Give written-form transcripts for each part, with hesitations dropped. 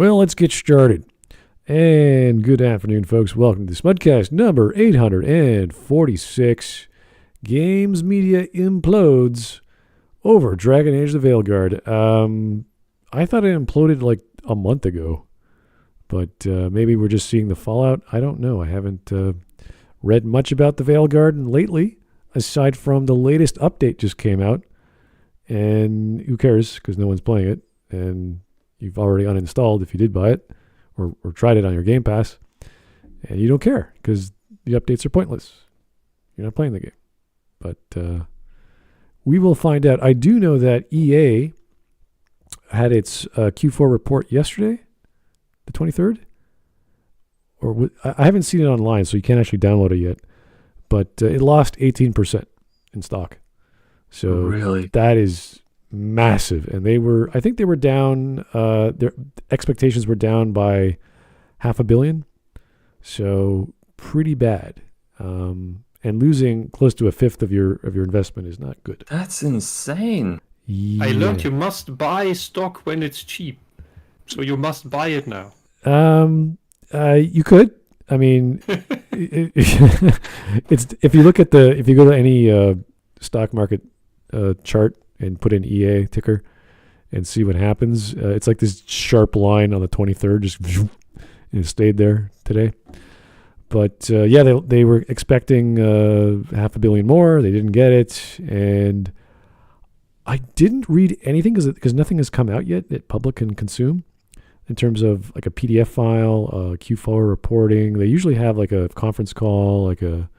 Well, let's get started. And good afternoon, folks. Welcome to Smudcast number 846. Games Media implodes over Dragon Age the Veilguard. I thought it imploded like a month ago, but maybe we're just seeing the fallout. I don't know. I haven't read much about the Veilguard lately, aside from the latest update just came out. And who cares, because no one's playing it. And you've already uninstalled if you did buy it or tried it on your Game Pass. And you don't care because the updates are pointless. You're not playing the game. But we will find out. I do know that EA had its Q4 report yesterday, the 23rd. I haven't seen it online, so you can't actually download it yet. But it lost 18% in stock. So really? That is massive. And I think they were down, their expectations were down by $500 million. So pretty bad. And losing close to a fifth of your investment is not good. That's insane. Yeah. I learned you must buy stock when it's cheap. So you must buy it now. You could. I mean, it's if you go to any stock market chart and put in EA ticker and see what happens, it's like this sharp line on the 23rd, just and it stayed there today. But they were expecting $500 million more. They didn't get it, and I didn't read anything because nothing has come out yet that public can consume in terms of like a PDF file, Q4 reporting. They usually have like a conference call, like a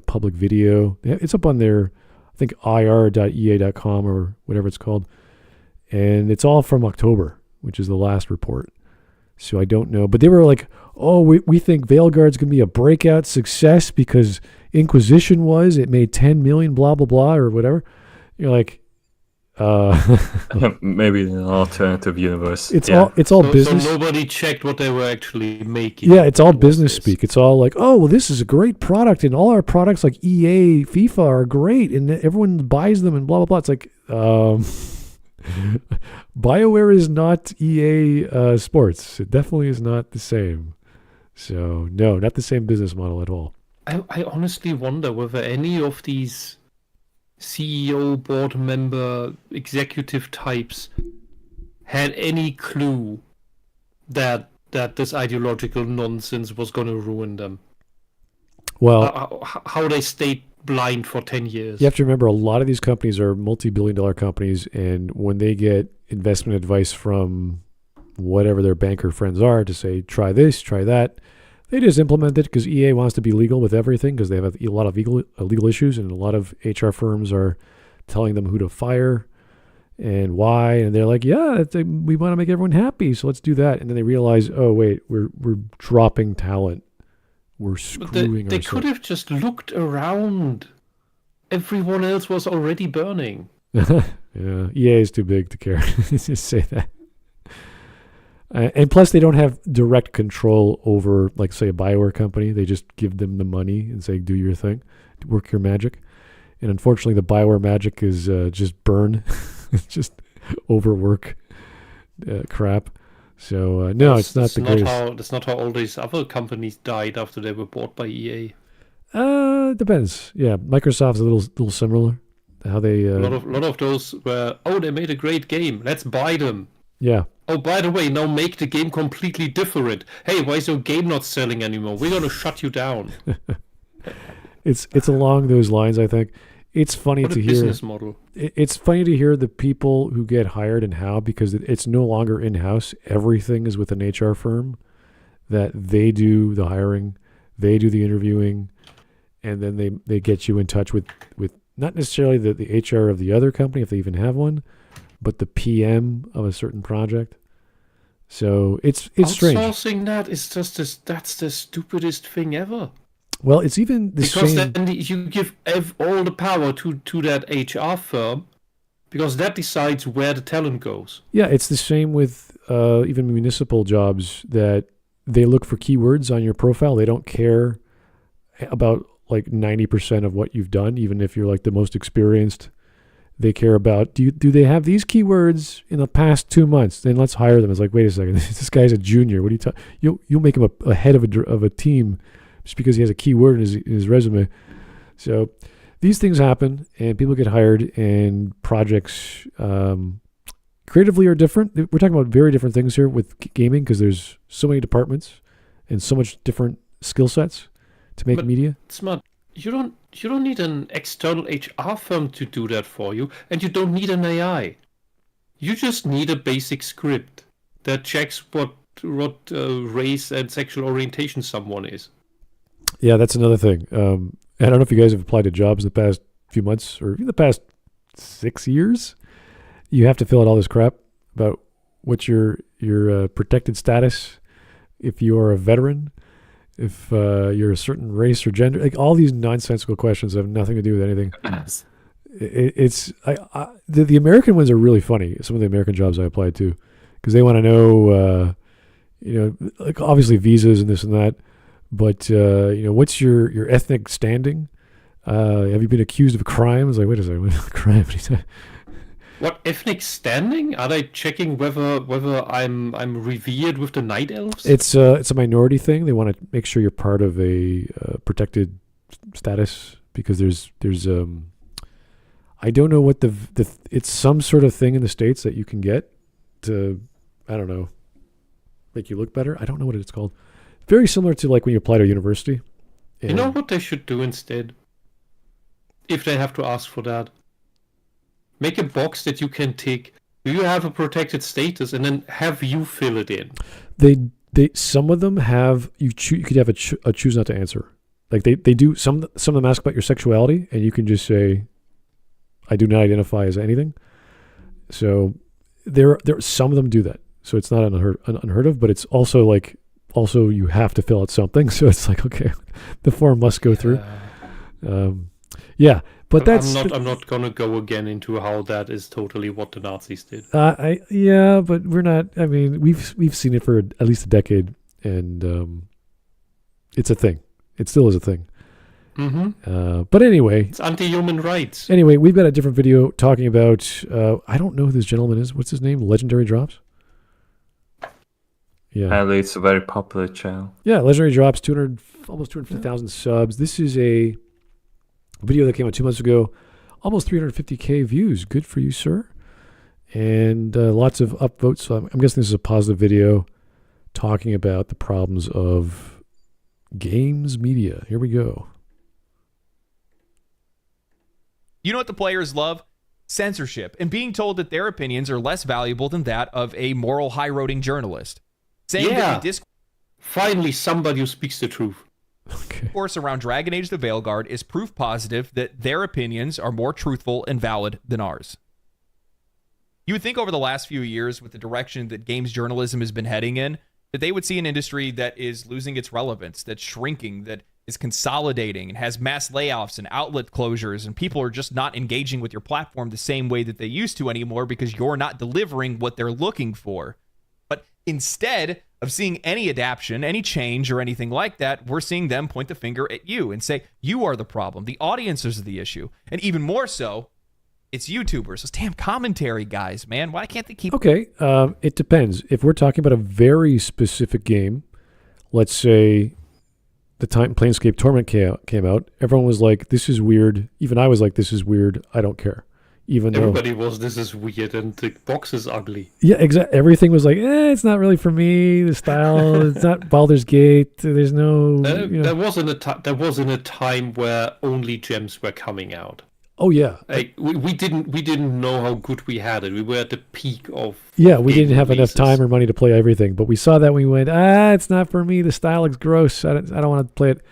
public video. It's up on their, I think, ir.ea.com or whatever it's called. And it's all from October, which is the last report. So I don't know. But they were like, oh, we think Veilguard's going to be a breakout success because Inquisition it made 10 million, blah, blah, blah, or whatever. You're like, maybe in an alternative universe. It's all business. So nobody checked what they were actually making. Yeah, it's all business speak. It's all like, oh, well, this is a great product, and all our products like EA, FIFA are great, and everyone buys them, and blah blah blah. It's like, BioWare is not EA Sports. It definitely is not the same. So no, not the same business model at all. I honestly wonder whether any of these CEO, board member, executive types had any clue that this ideological nonsense was going to ruin them. Well, how they stayed blind for 10 years. You have to remember, a lot of these companies are multi-billion-dollar companies, and when they get investment advice from whatever their banker friends are to say, try this, try that, they just implement it because EA wants to be legal with everything because they have a lot of legal issues, and a lot of HR firms are telling them who to fire and why, and they're like, yeah, we want to make everyone happy, so let's do that. And then they realize, oh wait, we're dropping talent, we're screwing ourselves. They could have just looked around. Everyone else was already burning. Yeah, EA is too big to care. Just say that. And plus, they don't have direct control over, like, say, a BioWare company. They just give them the money and say, do your thing, work your magic. And unfortunately, the BioWare magic is just burn. It's just overwork crap. So, no, it's not the greatest. That's not how all these other companies died after they were bought by EA. Depends. Yeah, Microsoft's a little similar. How they a lot of those were, they made a great game. Let's buy them. Yeah. Oh, by the way, now make the game completely different. Hey, why is your game not selling anymore? We're gonna shut you down. It's along those lines, I think. It's funny to hear. Business model. It's funny to hear the people who get hired and how, because it's no longer in-house. Everything is with an HR firm that they do the hiring, they do the interviewing, and then they get you in touch with not necessarily the HR of the other company, if they even have one, but the PM of a certain project. So it's strange. Outsourcing that is that's the stupidest thing ever. Well, it's even the because same. Then you give all the power to that HR firm, because that decides where the talent goes. Yeah, it's the same with even municipal jobs, that they look for keywords on your profile. They don't care about like 90% of what you've done, even if you're like the most experienced They care about, do they have these keywords in the past 2 months? Then let's hire them. It's like, wait a second, this guy's a junior. What are you talking? You'll make him a head of a team just because he has a keyword in his resume. So these things happen, and people get hired, and projects creatively are different. We're talking about very different things here with gaming because there's so many departments and so much different skill sets to make media. Smart. You don't need an external HR firm to do that for you, and you don't need an AI. You just need a basic script that checks what race and sexual orientation someone is. Yeah, that's another thing. I don't know if you guys have applied to jobs in the past few months or even the past 6 years. You have to fill out all this crap about what's your protected status, if you are a veteran, if you're a certain race or gender, like all these nonsensical questions that have nothing to do with anything. The American ones are really funny. Some of the American jobs I applied to, because they want to know, like obviously visas and this and that, but what's your ethnic standing? Have you been accused of a crime? I was like, wait a second, what crime? What ethnic standing? Are they checking whether I'm revered with the night elves? It's a minority thing. They want to make sure you're part of a protected status because there's I don't know what it's some sort of thing in the States that you can get to, I don't know, make you look better. I don't know what it's called. Very similar to like when you apply to university. You know what they should do instead? If they have to ask for that. Make a box that you can tick. Do you have a protected status, and then have you fill it in? They some of them have you could have a choose not to answer. Like they do some of them ask about your sexuality, and you can just say, I do not identify as anything. So there some of them do that. So it's not unheard of, but it's also you have to fill out something. So it's like, okay, the form must go through. Yeah. But I'm not gonna go again into how that is totally what the Nazis did. But we're not. I mean, we've seen it for at least a decade, and it's a thing. It still is a thing. Mm-hmm. But anyway, it's anti-human rights. Anyway, we've got a different video talking about. I don't know who this gentleman is. What's his name? Legendary Drops. Yeah, apparently it's a very popular channel. Yeah, Legendary Drops, almost 250,000 subs. This is a video that came out 2 months ago, almost 350K views. Good for you, sir. And lots of upvotes. So I'm guessing this is a positive video talking about the problems of games media. Here we go. You know what the players love? Censorship and being told that their opinions are less valuable than that of a moral high-roading journalist. Saying that the finally somebody who speaks the truth. Discourse around Dragon Age the Veilguard is proof positive that their opinions are more truthful and valid than ours. You would think over the last few years, with the direction that games journalism has been heading in, that they would see an industry that is losing its relevance, that's shrinking, that is consolidating and has mass layoffs and outlet closures, and people are just not engaging with your platform the same way that they used to anymore because you're not delivering what they're looking for. But instead of seeing any adaptation, any change, or anything like that, we're seeing them point the finger at you and say, you are the problem. The audiences are the issue. And even more so, it's YouTubers. Those damn commentary guys, man. Why can't they keep... Okay, it depends. If we're talking about a very specific game, let's say the time Planescape Torment came out, everyone was like, this is weird. Even I was like, this is weird. I don't care. Everybody was, this is weird, and the box is ugly. Yeah, exactly. Everything was like, it's not really for me. The style, it's not Baldur's Gate. There's no. There wasn't a time where only gems were coming out. Oh yeah, we didn't know how good we had it. We were at the peak of. Yeah, we didn't have enough time or money to play everything, but we saw that we went, it's not for me. The style looks gross. I don't want to play it.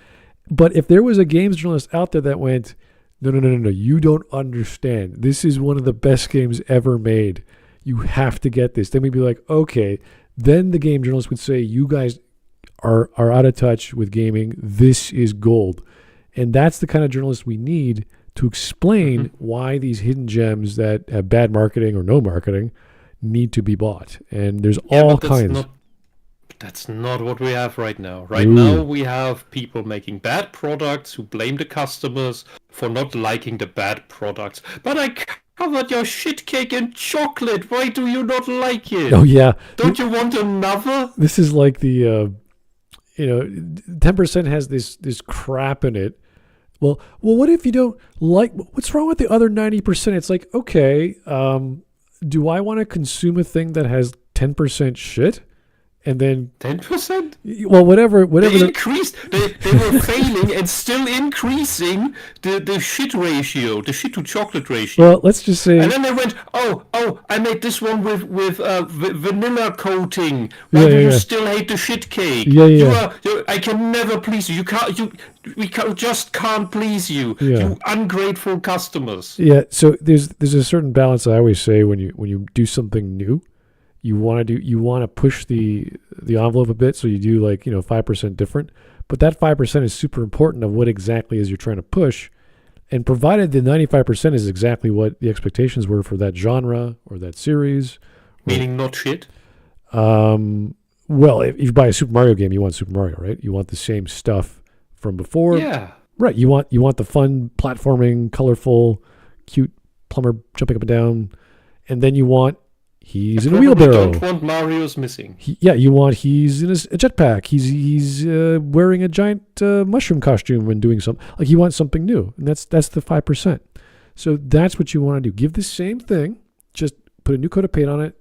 But if there was a games journalist out there that went, no, you don't understand. This is one of the best games ever made. You have to get this. Then we'd be like, okay. Then the game journalist would say, you guys are out of touch with gaming. This is gold. And that's the kind of journalist we need to explain why these hidden gems that have bad marketing or no marketing need to be bought. And there's all kinds. That's not what we have right now. Right now we have people making bad products who blame the customers for not liking the bad products. But I How about your shit cake and chocolate? Why do you not like it? Oh yeah, Don't you want another? this is like the 10% has this crap in it. Well, what if you don't like? What's wrong with the other 90%? It's like, okay, do I want to consume a thing that has 10% shit? And then 10%? well, whatever. They increased. They were failing and still increasing the shit ratio, the shit to chocolate ratio. Well, let's just say. And then they went, oh, I made this one with vanilla coating. Why do you still hate the shit cake? I can never please you. We just can't please you. Yeah. You ungrateful customers. Yeah. So there's a certain balance I always say when you do something new. You want to push the envelope a bit, so you do 5% different, but that 5% is super important of what exactly is you're trying to push, and provided the 95% is exactly what the expectations were for that genre or that series, meaning not shit. Well, if you buy a Super Mario game, you want Super Mario, right? You want the same stuff from before, yeah, right? You want the fun platforming, colorful, cute plumber jumping up and down, and then you want. He's in a wheelbarrow. Don't want Mario's missing. He's in a jetpack. He's wearing a giant mushroom costume when doing something. Like he wants something new, and that's the 5%. So that's what you want to do. Give the same thing, just put a new coat of paint on it,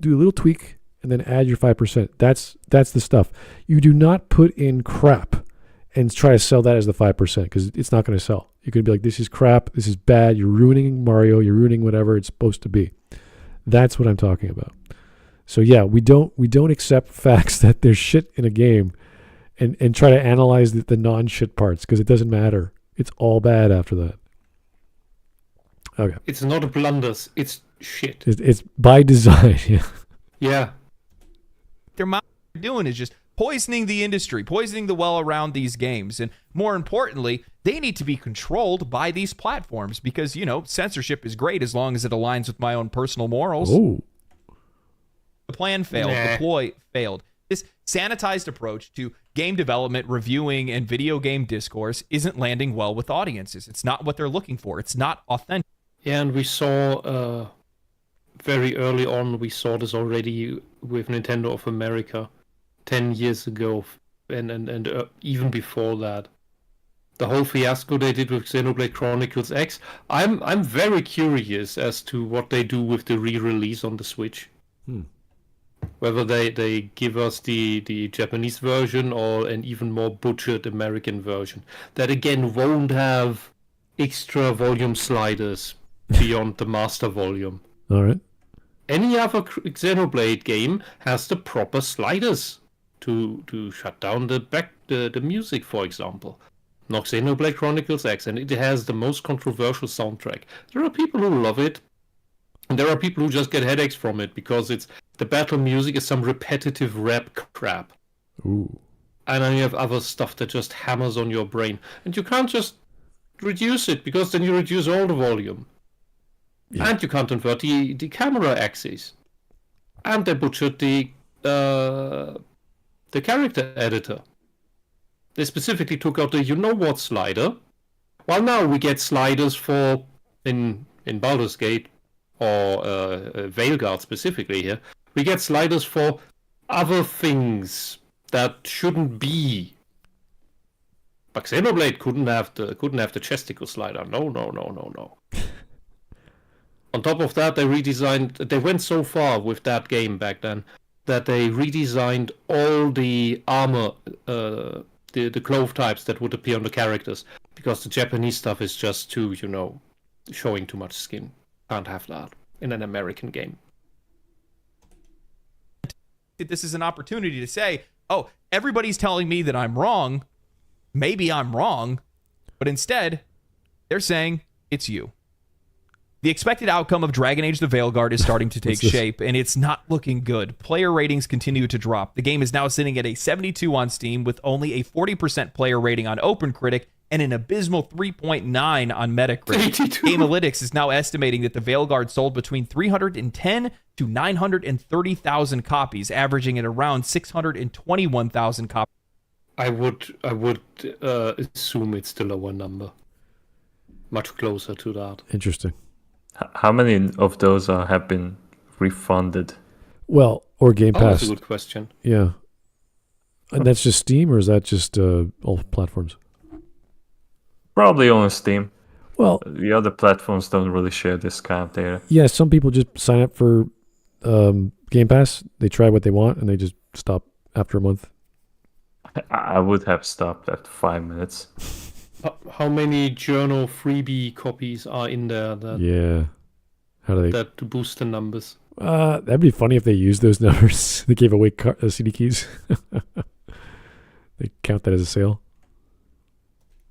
do a little tweak, and then add your 5%. That's the stuff. You do not put in crap and try to sell that as the 5% because it's not going to sell. You're going to be like, this is crap. This is bad. You're ruining Mario. You're ruining whatever it's supposed to be. That's what I'm talking about. So yeah, we don't accept facts that there's shit in a game and try to analyze the non-shit parts because it doesn't matter. It's all bad after that. Okay. It's not a blunders. It's shit. It's by design. Yeah. Yeah. They're doing is just poisoning the industry, poisoning the well around these games. And more importantly, they need to be controlled by these platforms because, censorship is great as long as it aligns with my own personal morals. Oh. The plan failed. The ploy failed. This sanitized approach to game development, reviewing, and video game discourse isn't landing well with audiences. It's not what they're looking for. It's not authentic. Yeah, and we saw very early on, we saw this already with Nintendo of America 10 years ago and even before that. The whole fiasco they did with Xenoblade Chronicles X. I'm very curious as to what they do with the re-release on the Switch. Whether they give us the Japanese version or an even more butchered American version. That again won't have extra volume sliders beyond the master volume. All right. Any other Xenoblade game has the proper sliders to shut down the music, for example. Not Xenoblade Chronicles X, and it has the most controversial soundtrack. There are people who love it, and there are people who just get headaches from it because the battle music is some repetitive rap crap. Ooh. And then you have other stuff that just hammers on your brain, and you can't just reduce it because then you reduce all the volume. Yeah. And you can't invert the camera axis. And they butchered the character editor. They specifically took out the you-know-what slider. While now we get sliders for, in Baldur's Gate, or Veilguard specifically here, we get sliders for other things that shouldn't be. But Xenoblade couldn't have the chesticle slider. No. On top of that, they went so far with that game back then that they redesigned all the armor, the clove types that would appear on the characters, because the Japanese stuff is just too, showing too much skin. Can't have that in an American game. This is an opportunity to say, oh, everybody's telling me that I'm wrong. Maybe I'm wrong. But instead, they're saying it's you. The expected outcome of Dragon Age the Veilguard is starting to take shape, and it's not looking good. Player ratings continue to drop. The game is now sitting at a 72 on Steam with only a 40% player rating on OpenCritic and an abysmal 3.9 on Metacritic. 82. Gamealytics is now estimating that the Veilguard sold between 310 to 930,000 copies, averaging at around 621,000 copies. I would assume it's the lower number. Much closer to that. Interesting. How many of those have been refunded? Well, or Game Oh, that's Pass. a good question. Yeah. And that's just Steam, or is that just all platforms? Probably on Steam. Well, The other platforms don't really share this kind of data. yeah, some people just sign up for Game Pass. They try what they want, and they just stop after a month. I would have stopped after 5 minutes. How many journal freebie copies are in there Yeah. How do they... that to boost the numbers? That'd be funny if they used those numbers. They gave away CD keys. They count that as a sale.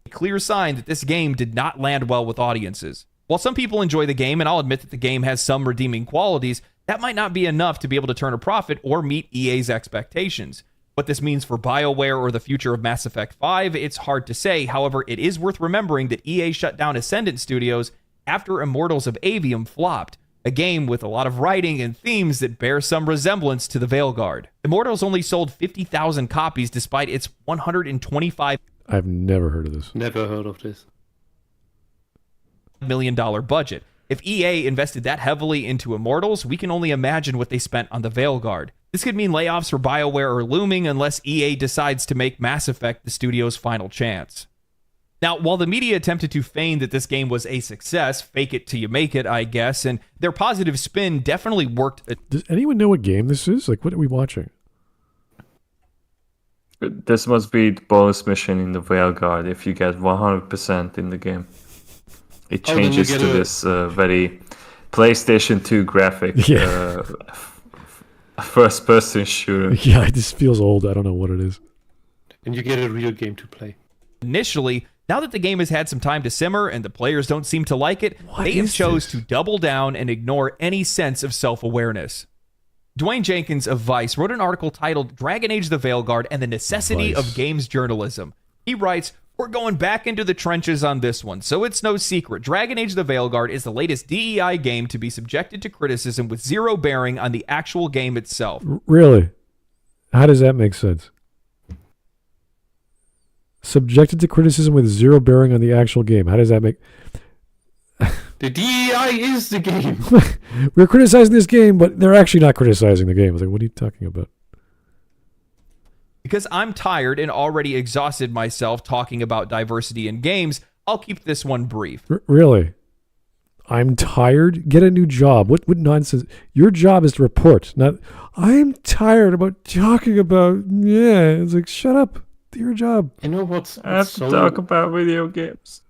A clear sign that this game did not land well with audiences. While some people enjoy the game, and I'll admit that the game has some redeeming qualities, that might not be enough to be able to turn a profit or meet EA's expectations. What this means for BioWare or the future of Mass Effect 5, it's hard to say. However, it is worth remembering that EA shut down Ascendant Studios after Immortals of Avium flopped, a game with a lot of writing and themes that bear some resemblance to the Veilguard. Immortals only sold 50,000 copies despite its $125 I've never heard of this. Never heard of this. million budget. If EA invested that heavily into Immortals, we can only imagine what they spent on the Veilguard. This could mean layoffs for BioWare are looming unless EA decides to make Mass Effect the studio's final chance. Now, while the media attempted to feign that this game was a success, fake it till you make it, I guess, and their positive spin definitely worked. Does anyone know what game this is? Like, what are we watching? This must be the bonus mission in the Veilguard if you get 100% in the game. It Oh, then you changes get to this very PlayStation 2 graphic Yeah. first-person shooter. Yeah, it just feels old. I don't know what it is. And you get a real game to play. Initially, now that the game has had some time to simmer and the players don't seem to like it, What they have is chose this? to double down and ignore any sense of self-awareness. Dwayne Jenkins of Vice wrote an article titled Dragon Age the Veilguard and the Necessity Vice. of Games Journalism. He writes, "We're going back into the trenches on this one, so it's no secret. Dragon Age the Veilguard is the latest DEI game to be subjected to criticism with zero bearing on the actual game itself. Really? How does that make sense? Subjected to criticism with zero bearing on the actual game. How does that make... The DEI is the game. We're criticizing this game, but they're actually not criticizing the game. I was like, what are you talking about? Because I'm tired and already exhausted myself talking about diversity in games, I'll keep this one brief. Really? I'm tired? Get a new job. What nonsense? Your job is to report, not... I'm tired about talking about... Yeah, it's like, shut up. Do your job. You know what's I have to talk about video games.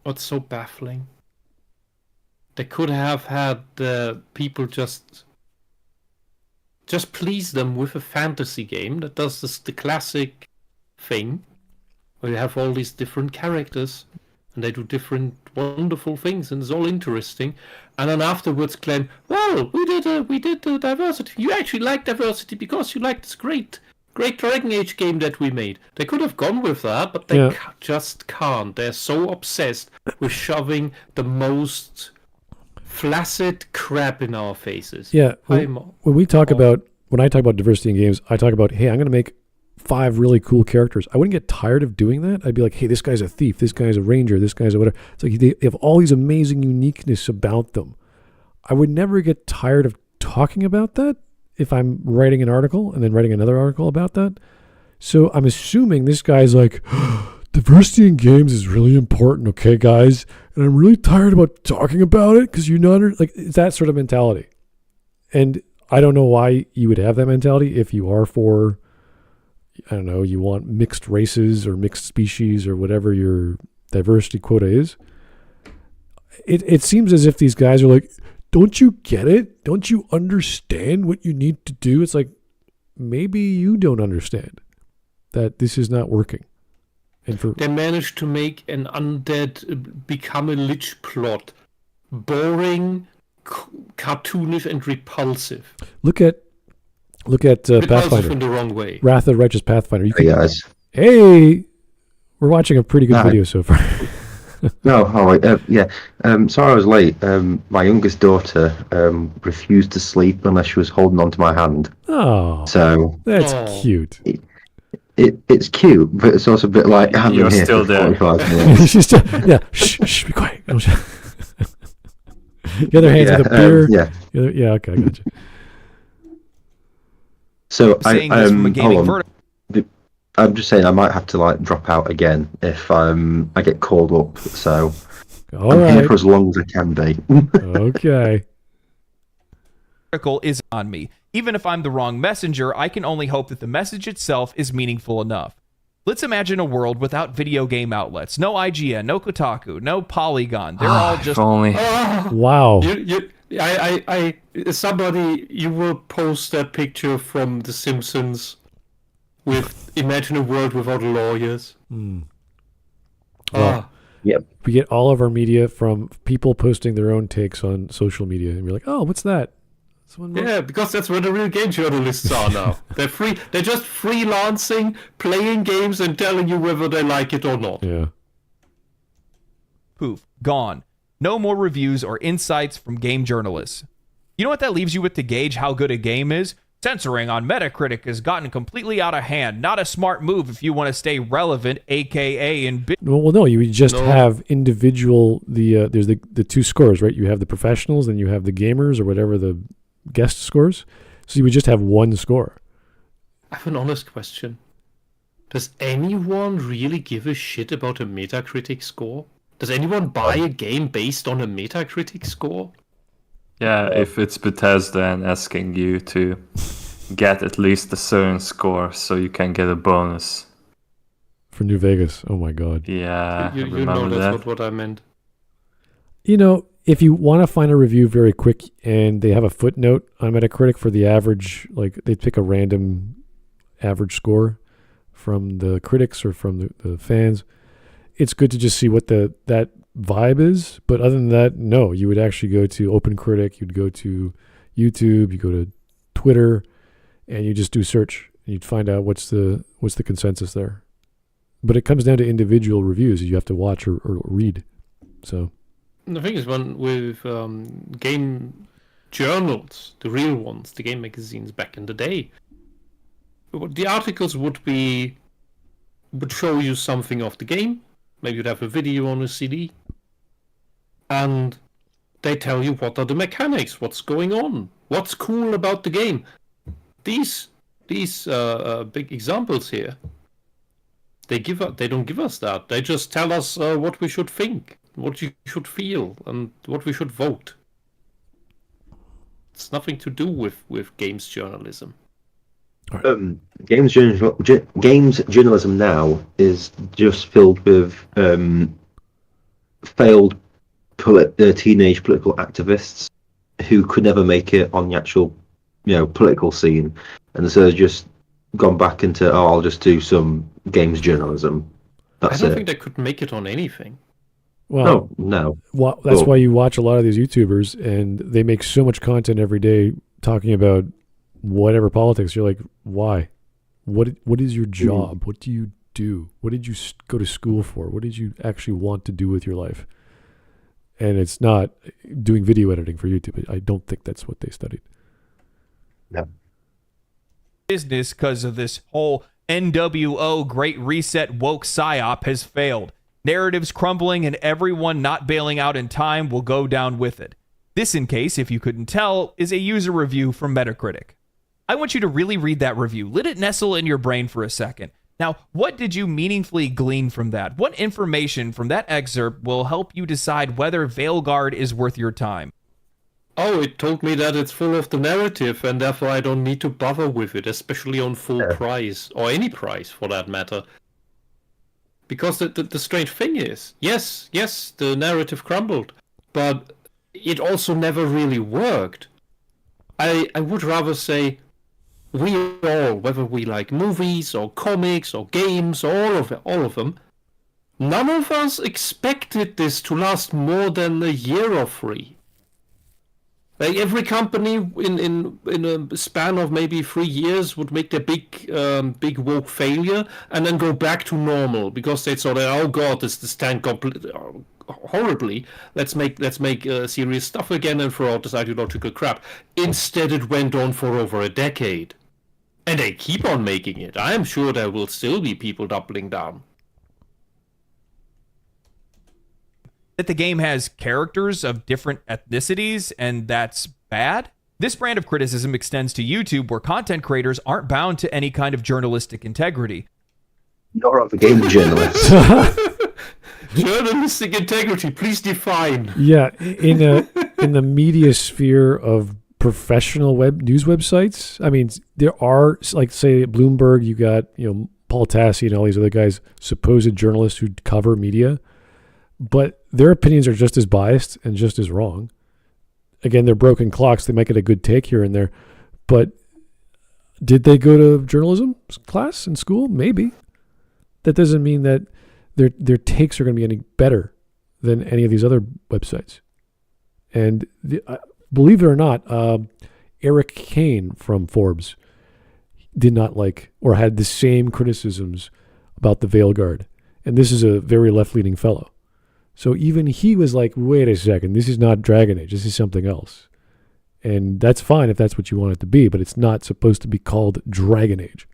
what's so baffling? They could have had the people just please them with a fantasy game that does the classic thing, where you have all these different characters and they do different wonderful things and it's all interesting, and then afterwards claim, well, we did the diversity. You actually like diversity because you like this great Dragon Age game that we made. They could have gone with that, but they just can't. They're so obsessed with shoving the most flaccid crap in our faces. Yeah. When I talk about diversity in games, I talk about, hey, I'm going to make 5 really cool characters. I wouldn't get tired of doing that. I'd be like, hey, this guy's a thief, this guy's a ranger, this guy's a whatever. It's like they have all these amazing uniqueness about them. I would never get tired of talking about that if I'm writing an article and then writing another article about that. So I'm assuming this guy's like, diversity in games is really important, okay, guys? And I'm really tired about talking about it because you're not... Like, it's that sort of mentality. And I don't know why you would have that mentality if you are for, I don't know, you want mixed races or mixed species or whatever your diversity quota is. It seems as if these guys are like, don't you get it? Don't you understand what you need to do? It's like, maybe you don't understand that this is not working. And they managed to make an undead become a lich plot boring, cartoonish, and repulsive. Look at Pathfinder in the wrong way. Wrath of the Righteous Pathfinder. Hey guys. Hey, we're watching a pretty good video so far. No, all right. Yeah. Sorry I was late. My youngest daughter refused to sleep unless she was holding onto my hand. Oh, so that's cute. It's cute, but it's also a bit like having You're here still for there. 45 minutes. She's still, yeah. Shh, be quiet. The other hand's with a beer. Yeah. Yeah, okay, I got you. So Saying this from a gaming hold on. vertical. I'm just saying I might have to like drop out again if I get called up. So All I'm here right. for as long as I can be. Okay. Is on me. Even if I'm the wrong messenger, I can only hope that the message itself is meaningful enough. Let's imagine a world without video game outlets. No IGN, no Kotaku, no Polygon. They're all If just only. Wow. Somebody, you will post that picture from The Simpsons with imagine a world without lawyers. Wow. Yep. We get all of our media from people posting their own takes on social media, and we're like, "Oh, what's that?" Yeah, because that's where the real game journalists are now. They're free. They're just freelancing, playing games, and telling you whether they like it or not. Yeah. poof, gone. No more reviews or insights from game journalists. You know what that leaves you with to gauge how good a game is? Censoring on Metacritic has gotten completely out of hand. Not a smart move if you want to stay relevant, aka in big. Well, no, you would just have individual. There's the two scores, right? You have the professionals, and you have the gamers or whatever the guest scores. So you would just have one score. I have an honest question. Does anyone really give a shit about a Metacritic score? Does anyone buy a game based on a Metacritic score? Yeah, if it's Bethesda and asking you to get at least a certain score so you can get a bonus. For New Vegas. Oh my God. Yeah, You know remember that's that? not what I meant. You know, if you want to find a review very quick and they have a footnote on Metacritic for the average, like they pick a random average score from the critics or from the fans, it's good to just see what that vibe is. But other than that, no, you would actually go to OpenCritic, you'd go to YouTube, you go to Twitter, and you just do search. And you'd find out what's the consensus there. But it comes down to individual reviews you have to watch or read. So The thing is, with game journals, the real ones, the game magazines back in the day, the articles would show you something of the game. Maybe you'd have a video on a CD, and they tell you what are the mechanics, what's going on, what's cool about the game. These big examples here, they don't give us that. They just tell us what we should think, what you should feel, and what we should vote. It's nothing to do with games journalism. Games journalism now is just filled with failed teenage political activists who could never make it on the actual, political scene, and so they've just gone back into I'll just do some games journalism. That's I don't it. think they could make it on anything. well, No. that's why you watch a lot of these YouTubers, and they make so much content every day talking about whatever politics. You're like, why? What is your job? What do you do? What did you go to school for? What did you actually want to do with your life? And it's not doing video editing for YouTube. I don't think that's what they studied. No. Business because of this whole NWO Great Reset woke psyop has failed. Narratives crumbling and everyone not bailing out in time will go down with it. This, in case, if you couldn't tell, is a user review from Metacritic. I want you to really read that review. Let it nestle in your brain for a second. Now, what did you meaningfully glean from that? What information from that excerpt will help you decide whether Veilguard is worth your time? Oh, it told me that it's full of the narrative, and therefore I don't need to bother with it, especially on full price, or any price for that matter. Because the strange thing is, yes, the narrative crumbled, but it also never really worked. I would rather say we all, whether we like movies or comics or games, all of them, none of us expected this to last more than a year or three. Like every company in a span of maybe 3 years would make their big woke failure and then go back to normal because they thought, oh god, this tanked horribly. Let's make serious stuff again and throw out this ideological crap. Instead, it went on for over a decade, and they keep on making it. I am sure there will still be people doubling down. that the game has characters of different ethnicities and that's bad. This brand of criticism extends to YouTube, where content creators aren't bound to any kind of journalistic integrity. Nor are the game journalists. Journalistic integrity, please define. Yeah, in the media sphere of professional news websites, I mean, there are, like, say, Bloomberg, you got, Paul Tassi and all these other guys, supposed journalists who cover media, but their opinions are just as biased and just as wrong. Again, they're broken clocks. They might get a good take here and there, but did they go to journalism class in school? Maybe. That doesn't mean that their takes are going to be any better than any of these other websites. And believe it or not, Eric Kane from Forbes did not like or had the same criticisms about the Veilguard. And this is a very left-leaning fellow. So even he was like, wait a second, this is not Dragon Age. This is something else. And that's fine if that's what you want it to be, but it's not supposed to be called Dragon Age.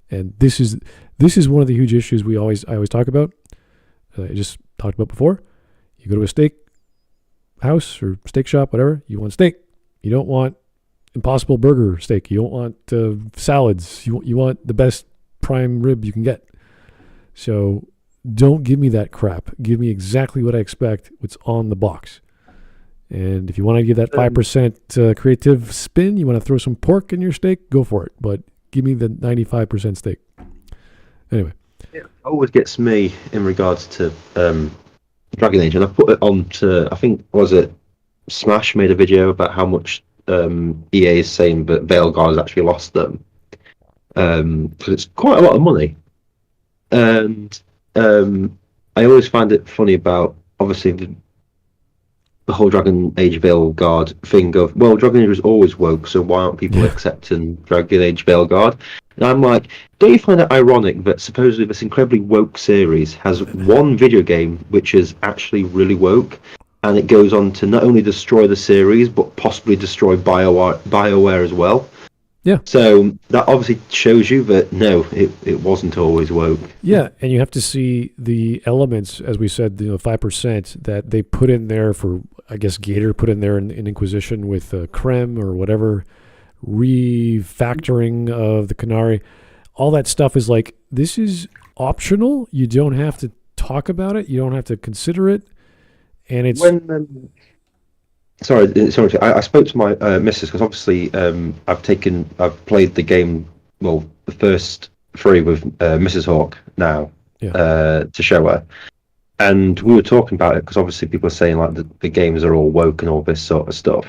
And this is one of the huge issues I always talk about. I just talked about before. You go to a steak house or steak shop, whatever. You want steak. You don't want Impossible Burger steak. You don't want salads. You want the best prime rib you can get. So don't give me that crap. Give me exactly what I expect. What's on the box. And if you want to give that 5% creative spin, you want to throw some pork in your steak, go for it. But give me the 95% steak. Anyway. It always gets me in regards to Dragon Age, and I put it on to, I think, was it Smash made a video about how much EA is saying that Veilguard has actually lost them. Because it's quite a lot of money. And I always find it funny about, obviously, the whole Dragon Age Veilguard thing of, well, Dragon Age was always woke, so why aren't people accepting Dragon Age Veilguard? And I'm like, don't you find it ironic that supposedly this incredibly woke series has one video game which is actually really woke, and it goes on to not only destroy the series, but possibly destroy BioWare as well? Yeah. So that obviously shows you that, no, it wasn't always woke. Yeah, and you have to see the elements, as we said, 5% that they put in there for, I guess Gator put in there in Inquisition with Krem or whatever, refactoring of the Canary. All that stuff is like, this is optional. You don't have to talk about it. You don't have to consider it. And it's... Sorry. I spoke to my missus because obviously I've played the game, well, the first 3 with Mrs. Hawk now to show her, and we were talking about it because obviously people are saying like the games are all woke and all this sort of stuff,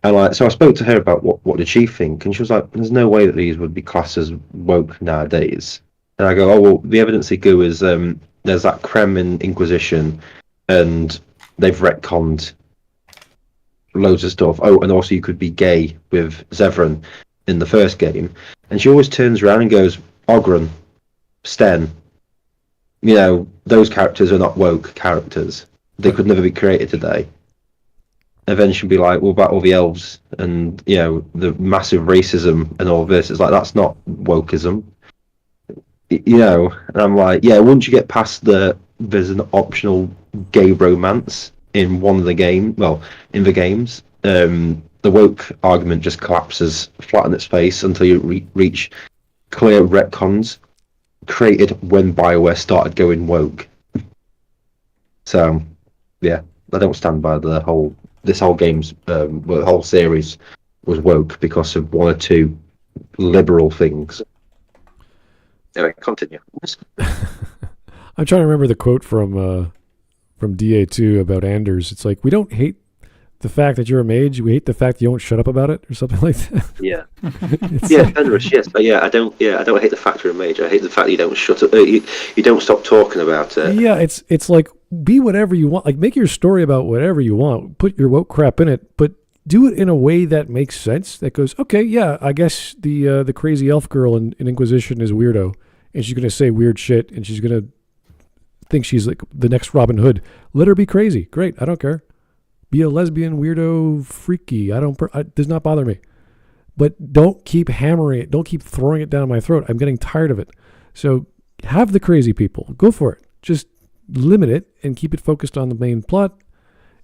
and so I spoke to her about what did she think, and she was like, "There's no way that these would be classed as woke nowadays." And I go, "Oh well, the evidence they go is there's that Krem in Inquisition, and they've retconned loads of stuff. Oh, and also you could be gay with Zevran in the first game." And she always turns around and goes, Ogren, Sten, those characters are not woke characters. They could never be created today. And then she'll be like, what about all the elves and, the massive racism and all this? It's like, that's not wokeism. And I'm like, yeah, once you get past there's an optional gay romance in one of the in the games, the woke argument just collapses flat on its face until you reach clear retcons created when BioWare started going woke. So, yeah, I don't stand by this whole game's the whole series was woke because of 1 or 2 liberal things. Anyway, continue. I'm trying to remember the quote from DA2 about Anders. It's like, we don't hate the fact that you're a mage, we hate the fact you don't shut up about it, or something like that. Yeah. Fenris, yes, but I don't hate the fact you're a mage. I hate the fact that you don't shut up. You don't stop talking about it. Yeah, it's like, be whatever you want. Like, make your story about whatever you want. Put your woke crap in it, but do it in a way that makes sense. That goes, okay, yeah, I guess the crazy elf girl in Inquisition is a weirdo, and she's gonna say weird shit, and she's gonna think she's like the next Robin Hood. Let her be crazy. Great, I don't care. Be a lesbian, weirdo, freaky. It does not bother me. But don't keep hammering it. Don't keep throwing it down my throat. I'm getting tired of it. So have the crazy people. Go for it. Just limit it and keep it focused on the main plot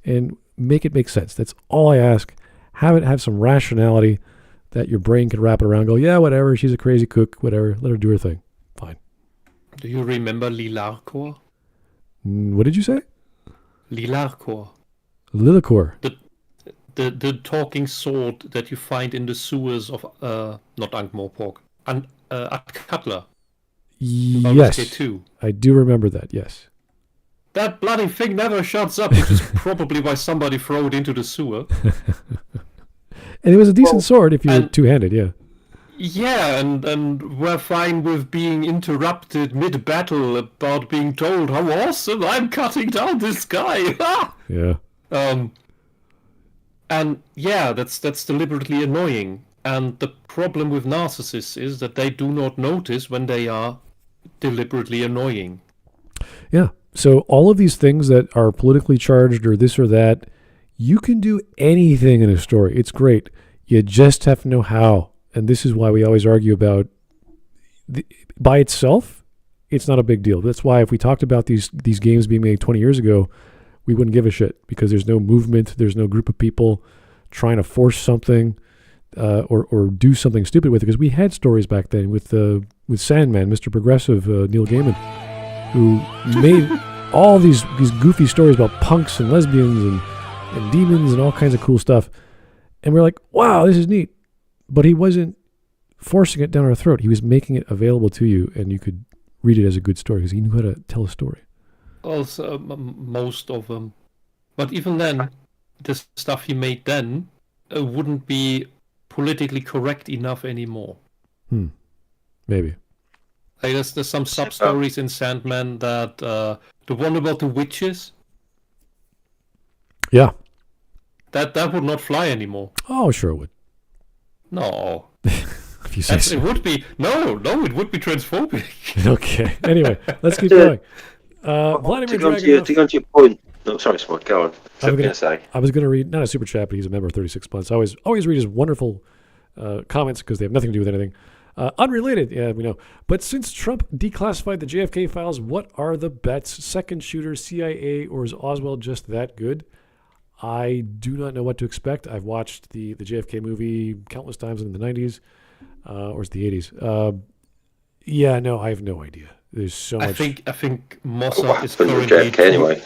and make it make sense. That's all I ask. Have it have some rationality that your brain can wrap it around. Go, yeah, whatever. She's a crazy cook. Whatever. Let her do her thing. Fine. Do you remember Lilarcor? What did you say? Lilarcor. Lilarcor. The talking sword that you find in the sewers of not Ankh-Morpork, Cutler. Yes, I do remember that. Yes. That bloody thing never shuts up, which is probably why somebody threw it into the sewer. And it was a decent sword if you were two-handed. Yeah. Yeah, and we're fine with being interrupted mid-battle about being told how awesome I'm cutting down this guy. Yeah. And yeah, that's deliberately annoying. And the problem with narcissists is that they do not notice when they are deliberately annoying. Yeah. So all of these things that are politically charged or this or that, you can do anything in a story. It's great. You just have to know how. And this is why we always argue about by itself, it's not a big deal. That's why if we talked about these games being made 20 years ago, we wouldn't give a shit because there's no movement, there's no group of people trying to force something or do something stupid with it. Because we had stories back then with Sandman, Mr. Progressive, Neil Gaiman, who made all these goofy stories about punks and lesbians and demons and all kinds of cool stuff. And we're like, wow, this is neat. But he wasn't forcing it down our throat. He was making it available to you, and you could read it as a good story because he knew how to tell a story. Also, most of them. But even then, the stuff he made then wouldn't be politically correct enough anymore. Maybe. Like there's some sub-stories in Sandman that... the one about the witches? Yeah. That would not fly anymore. Oh, sure it would. No. If you say so. It would be... No, it would be transphobic. Okay. Anyway, let's keep going. Vladimir Dragonov. To go on to your point. No, sorry, Smud, go on. I was going to read, not a super chat, but he's a member of 36 Months. I always read his wonderful comments because they have nothing to do with anything. Unrelated, yeah, we know. But since Trump declassified the JFK files, what are the bets? Second shooter, CIA, or is Oswald just that good? I do not know what to expect. I've watched the JFK movie countless times in the 90s, or it's the 80s. Yeah, no, I have no idea. There's so much. I think Mossad is currently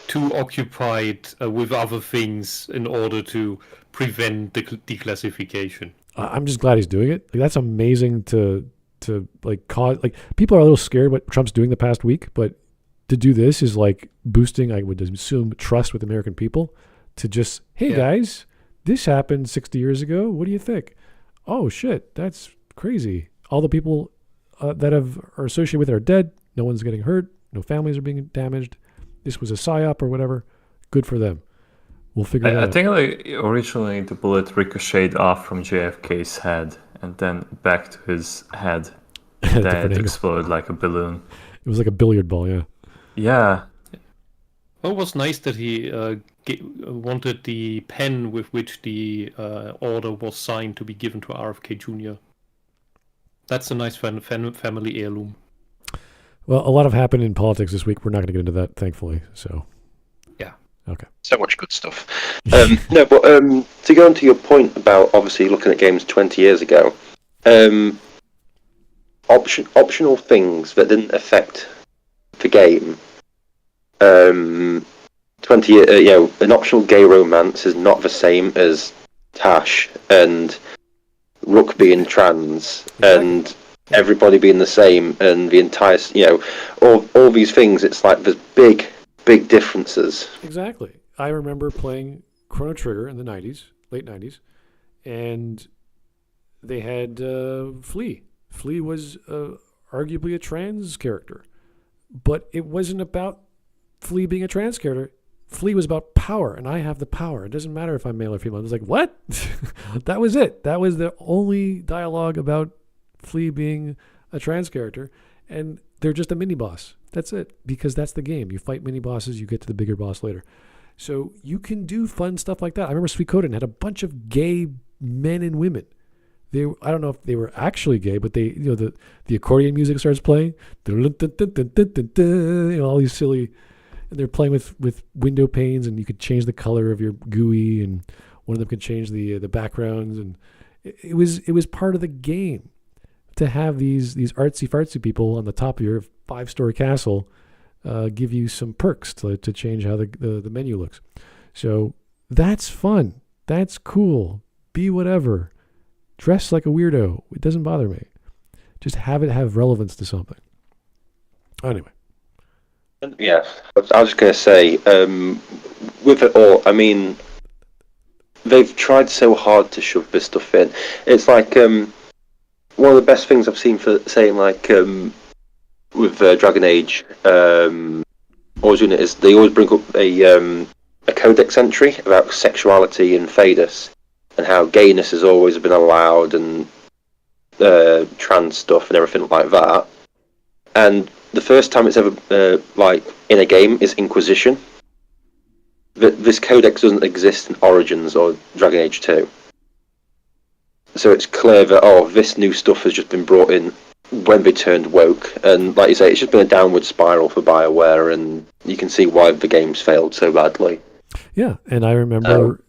too occupied with other things in order to prevent the declassification. I'm just glad he's doing it. Like, that's amazing to like cause, like, people are a little scared what Trump's doing the past week, but to do this is like boosting, I would assume, trust with American people to just, hey guys, this happened 60 years ago. What do you think? Oh shit, that's crazy. All the people that are associated with it are dead. No one's getting hurt. No families are being damaged. This was a psyop or whatever. Good for them. We'll figure it out. I think like originally the bullet ricocheted off from JFK's head and then back to his head. Then it exploded like a balloon. It was like a billiard ball, yeah. Yeah. Well, it was nice that he wanted the pen with which the order was signed to be given to RFK Jr. That's a nice family heirloom. Well, a lot have happened in politics this week. We're not going to get into that, thankfully. So, yeah. Okay. So much good stuff. No, but to go on to your point about obviously looking at games 20 years ago, optional things that didn't affect the game. 20 year, an optional gay romance is not the same as Tash and Rook being trans and everybody being the same and the entire, all these things. It's like there's big differences. Exactly. I remember playing Chrono Trigger in the 90s, late 90s, and they had Flea. Flea was arguably a trans character, but it wasn't about Flea being a trans character. Flea was about power, and I have the power. It doesn't matter if I'm male or female. I was like, what? That was it. That was the only dialogue about Flea being a trans character, and they're just a mini boss. That's it, because that's the game. You fight mini bosses, you get to the bigger boss later. So you can do fun stuff like that. I remember Suikoden had a bunch of gay men and women. I don't know if they were actually gay, but they, the accordion music starts playing, all these silly, and they're playing with window panes, and you could change the color of your GUI, and one of them could change the backgrounds, and it was part of the game to have these artsy fartsy people on the top of your 5-story castle give you some perks to change how the menu looks. So that's fun. That's cool. Be whatever. Dress like a weirdo. It doesn't bother me. Just have it have relevance to something. Anyway. Yeah, I was just going to say, with it all, I mean, they've tried so hard to shove this stuff in. It's like one of the best things I've seen for saying, like, with Dragon Age, always doing it is they always bring up a codex entry about sexuality in Thedas and how gayness has always been allowed and trans stuff and everything like that. And the first time it's ever like in a game is Inquisition. This codex doesn't exist in Origins or Dragon Age 2. So it's clear that this new stuff has just been brought in when they turned woke, and like you say, it's just been a downward spiral for BioWare, and you can see why the game's failed so badly. Yeah, and I remember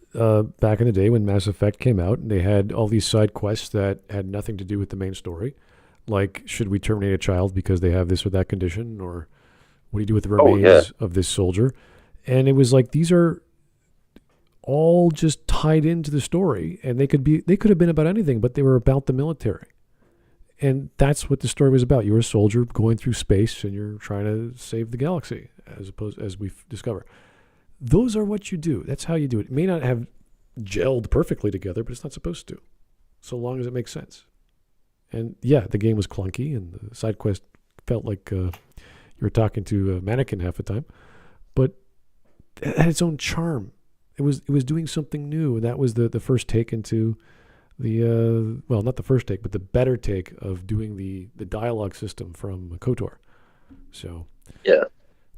back in the day when Mass Effect came out, and they had all these side quests that had nothing to do with the main story, like should we terminate a child because they have this or that condition, or what do you do with the remains of this soldier? And it was like these are all just tied into the story, and they could have been about anything, but they were about the military. And that's what the story was about. You're a soldier going through space, and you're trying to save the galaxy, as we've discovered. Those are what you do. That's how you do it. It may not have gelled perfectly together, but it's not supposed to, so long as it makes sense. And yeah, the game was clunky, and the side quest felt like you were talking to a mannequin half the time, but it had its own charm. It was doing something new, and that was the first take into the well, not the first take, but the better take of doing the dialogue system from KOTOR. So yeah,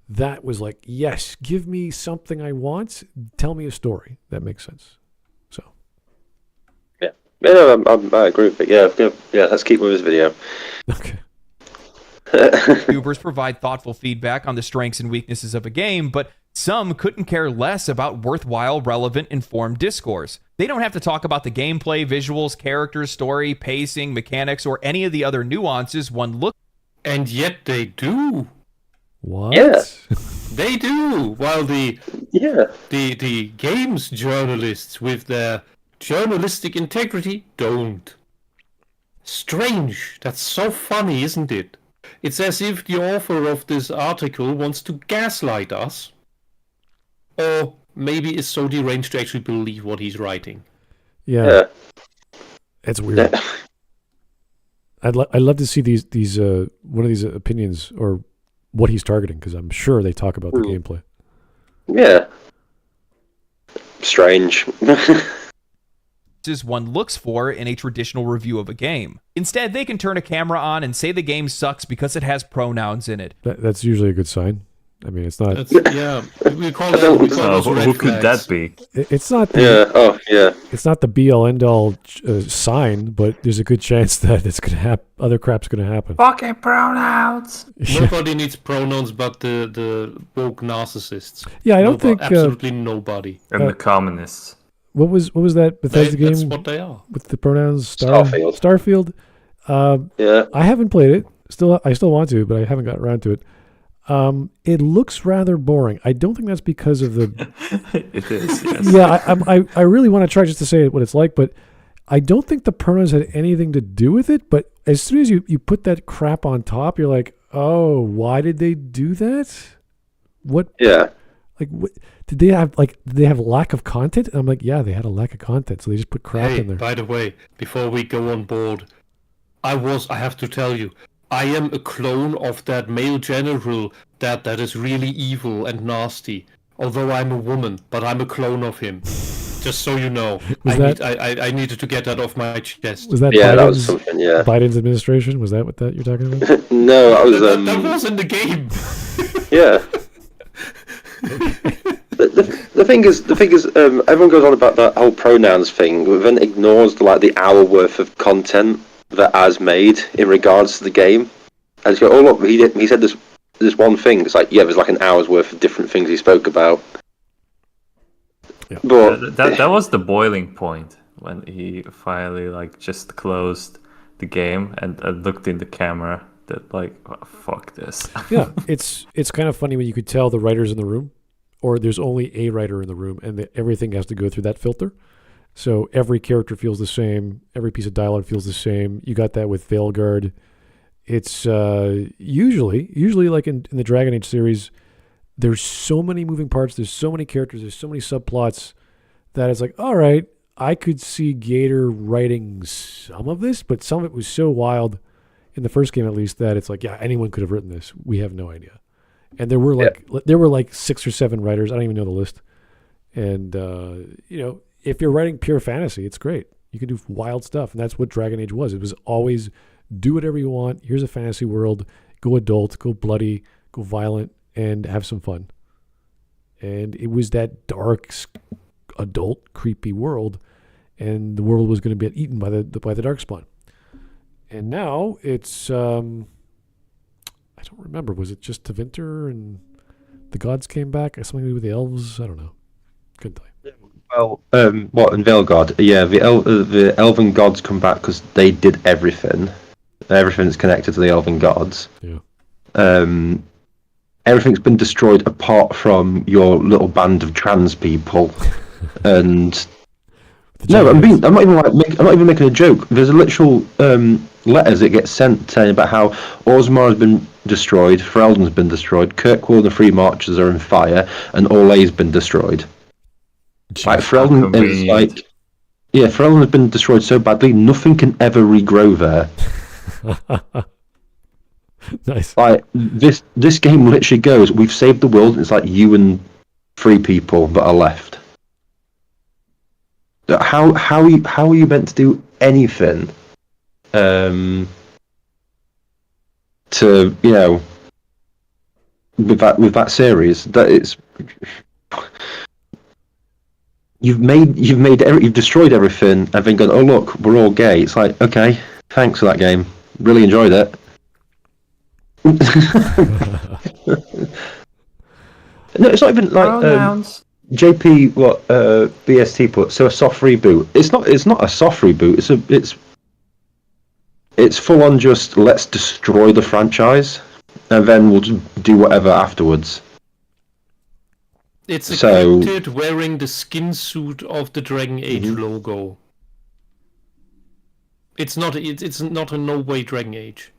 that was like, yes, give me something I want. Tell me a story that makes sense. So yeah, I agree with it. Yeah. Let's keep with this video. Okay. Viewers provide thoughtful feedback on the strengths and weaknesses of a game, but some couldn't care less about worthwhile, relevant, informed discourse. They don't have to talk about the gameplay, visuals, characters, story, pacing, mechanics, or any of the other nuances one look. And yet they do. What? Yeah. They do. While the games journalists with their journalistic integrity don't. Strange. That's so funny, isn't it? It's as if the author of this article wants to gaslight us. Or maybe is so deranged to actually believe what he's writing. Yeah. It's weird. I'd love to see these one of these opinions or what he's targeting, because I'm sure they talk about the gameplay. Yeah. Strange. Is one looks for in a traditional review of a game. Instead, they can turn a camera on and say the game sucks because it has pronouns in it. That's usually a good sign. I mean, it's not. Yeah, we call that. Who could that be? It's not. It's not the be all end all sign, but there's a good chance that it's gonna happen. Other crap's gonna happen. Fucking pronouns. Nobody needs pronouns, but the woke narcissists. Yeah, I don't think absolutely nobody. And the communists. What was that Bethesda game? That's what they are. With the pronouns Starfield. Yeah. I haven't played it. I still want to, but I haven't gotten around to it. It looks rather boring. I don't think that's because of the. It is. Yes. Yeah, I really want to try just to say what it's like, but I don't think the pronouns had anything to do with it. But as soon as you put that crap on top, you're like, oh, why did they do that? What? Yeah. Like, what, did they have lack of content? And I'm like, yeah, they had a lack of content, so they just put crap in there. By the way, before we go on board, I have to tell you, I am a clone of that male general that is really evil and nasty. Although I'm a woman, but I'm a clone of him. Just so you know, I needed to get that off my chest. Was that that was something? Yeah, Biden's administration. Was that what you're talking about? No, I was. That was in the game. Yeah. The thing is, everyone goes on about that whole pronouns thing, but then ignores the hour worth of content that Az made in regards to the game. And you go, oh look, he said this one thing. It's like, yeah, there's like an hour's worth of different things he spoke about. Yeah. But that was the boiling point when he finally just closed the game and looked in the camera. That oh, fuck this. Yeah, it's kind of funny when you could tell the writers in the room, or there's only a writer in the room, and everything has to go through that filter. So every character feels the same. Every piece of dialogue feels the same. You got that with Veilguard. It's usually like in the Dragon Age series, there's so many moving parts. There's so many characters. There's so many subplots that it's like, all right, I could see Gator writing some of this, but some of it was so wild in the first game, at least, that it's like, yeah, anyone could have written this. We have no idea. And there were like 6 or 7 writers. I don't even know the list. And if you're writing pure fantasy, it's great. You can do wild stuff, and that's what Dragon Age was. It was always do whatever you want. Here's a fantasy world. Go adult, go bloody, go violent, and have some fun. And it was that dark, adult, creepy world, and the world was going to get eaten by the Darkspawn. And now it's, I don't remember. Was it just Tevinter and the gods came back? Something to do with the elves? I don't know. Couldn't tell you. well, what in Veilguard? Yeah, the elven gods come back because they did everything. Everything's connected to the elven gods. Yeah. Everything's been destroyed apart from your little band of trans people, and no, I'm not even making a joke. There's a literal letters that get sent saying about how Orzammar has been destroyed, Ferelden's been destroyed, Kirkwall and the Free Marchers are in fire, and Orlay's been destroyed. Like Ferelden is Ferelden has been destroyed so badly, nothing can ever regrow there. Nice. Like this game literally goes, we've saved the world, and it's like you and 3 people that are left. How are you meant to do anything? To with that series, that it's you've destroyed everything and then gone, oh look, we're all gay. It's like, okay, thanks for that game, really enjoyed it. No, it's not even like JP BST put, so a soft reboot. It's not a soft reboot. It's full on just let's destroy the franchise and then we'll just do whatever afterwards. It's a kid wearing the skin suit of the Dragon Age logo. It's not a no way Dragon Age.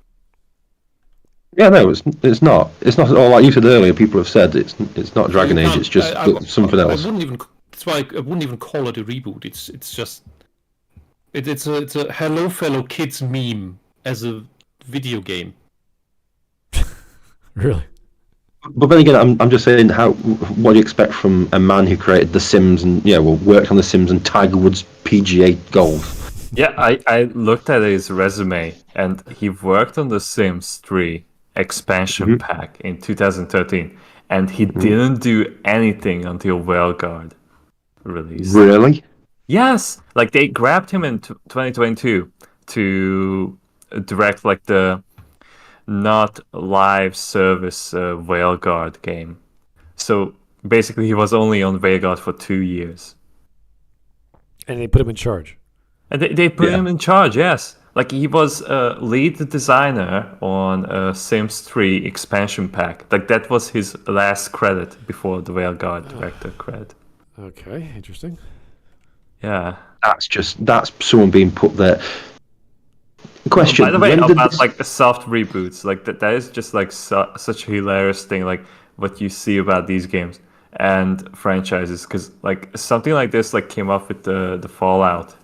Yeah, no, it's not. It's not at all. Like you said earlier, people have said it's not Dragon Age. It's just something else. That's why I wouldn't even call it a reboot. It's just it's a hello fellow kids meme as a video game. Really? But then again, I'm just saying, what do you expect from a man who created The Sims and worked on The Sims and Tiger Woods PGA Golf? Yeah, I looked at his resume, and he worked on The Sims 3 expansion pack in 2013, and he didn't do anything until Veilguard released. Really? Yes, like they grabbed him in 2022 to direct like the not live service Veilguard game. So basically, he was only on Veilguard for 2 years. And they put him in charge. And they put him in charge, yes. Like he was lead designer on Sims 3 expansion pack. Like that was his last credit before the Veilguard director credit. Okay, interesting. Yeah. That's someone being put there. Question. By the way, about like the soft reboots, like that is just like such a hilarious thing, like what you see about these games and franchises, because like something like this like came up with the Fallout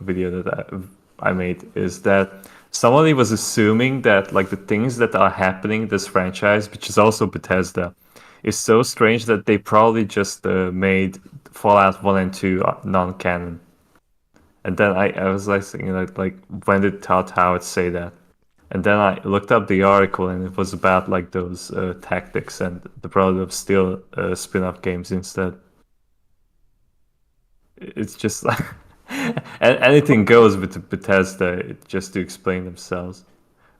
video that I made, is that somebody was assuming that like the things that are happening in this franchise, which is also Bethesda, is so strange that they probably just made Fallout 1 and 2 non-canon. And then I was like thinking like when did Todd Howard say that? And then I looked up the article, and it was about like those tactics, and the probability of still spin-off games instead. It's just like anything goes with Bethesda, just to explain themselves.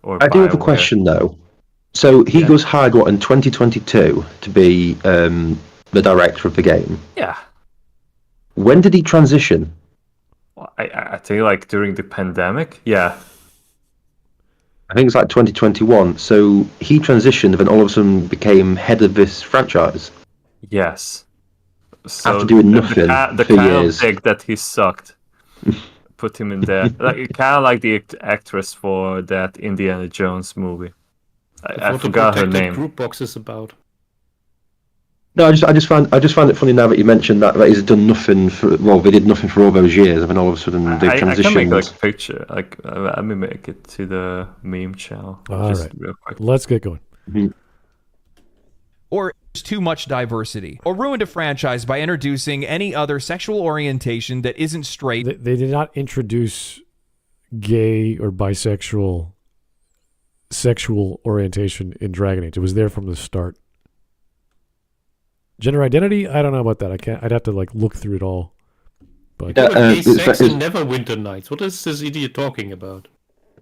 Or I do have a BioWare. question though. So he goes hired in 2022 to be the director of the game. Yeah. When did he transition? Well, I think like during the pandemic. Yeah. I think it's like 2021. So he transitioned, and then all of a sudden became head of this franchise. Yes. So After doing nothing the for kind years. of dick that he sucked put him in there. Like kind of like the actress for that Indiana Jones movie. I forgot her name. Group box is about. No, I just found it funny now that you mentioned that he's done nothing for. Well, they did nothing for all those years, and then all of a sudden they've transitioned. I can make like a picture. Like let me make it to the meme channel. All just right. real quick. Let's get going. Mhm. Or there's too much diversity, or ruined a franchise by introducing any other sexual orientation that isn't straight. They did not introduce gay or bisexual sexual orientation in Dragon Age. It was there from the start. Gender identity, I don't know about that. I'd have to like look through it all. But Gay sex in Neverwinter Nights. What is this idiot talking about?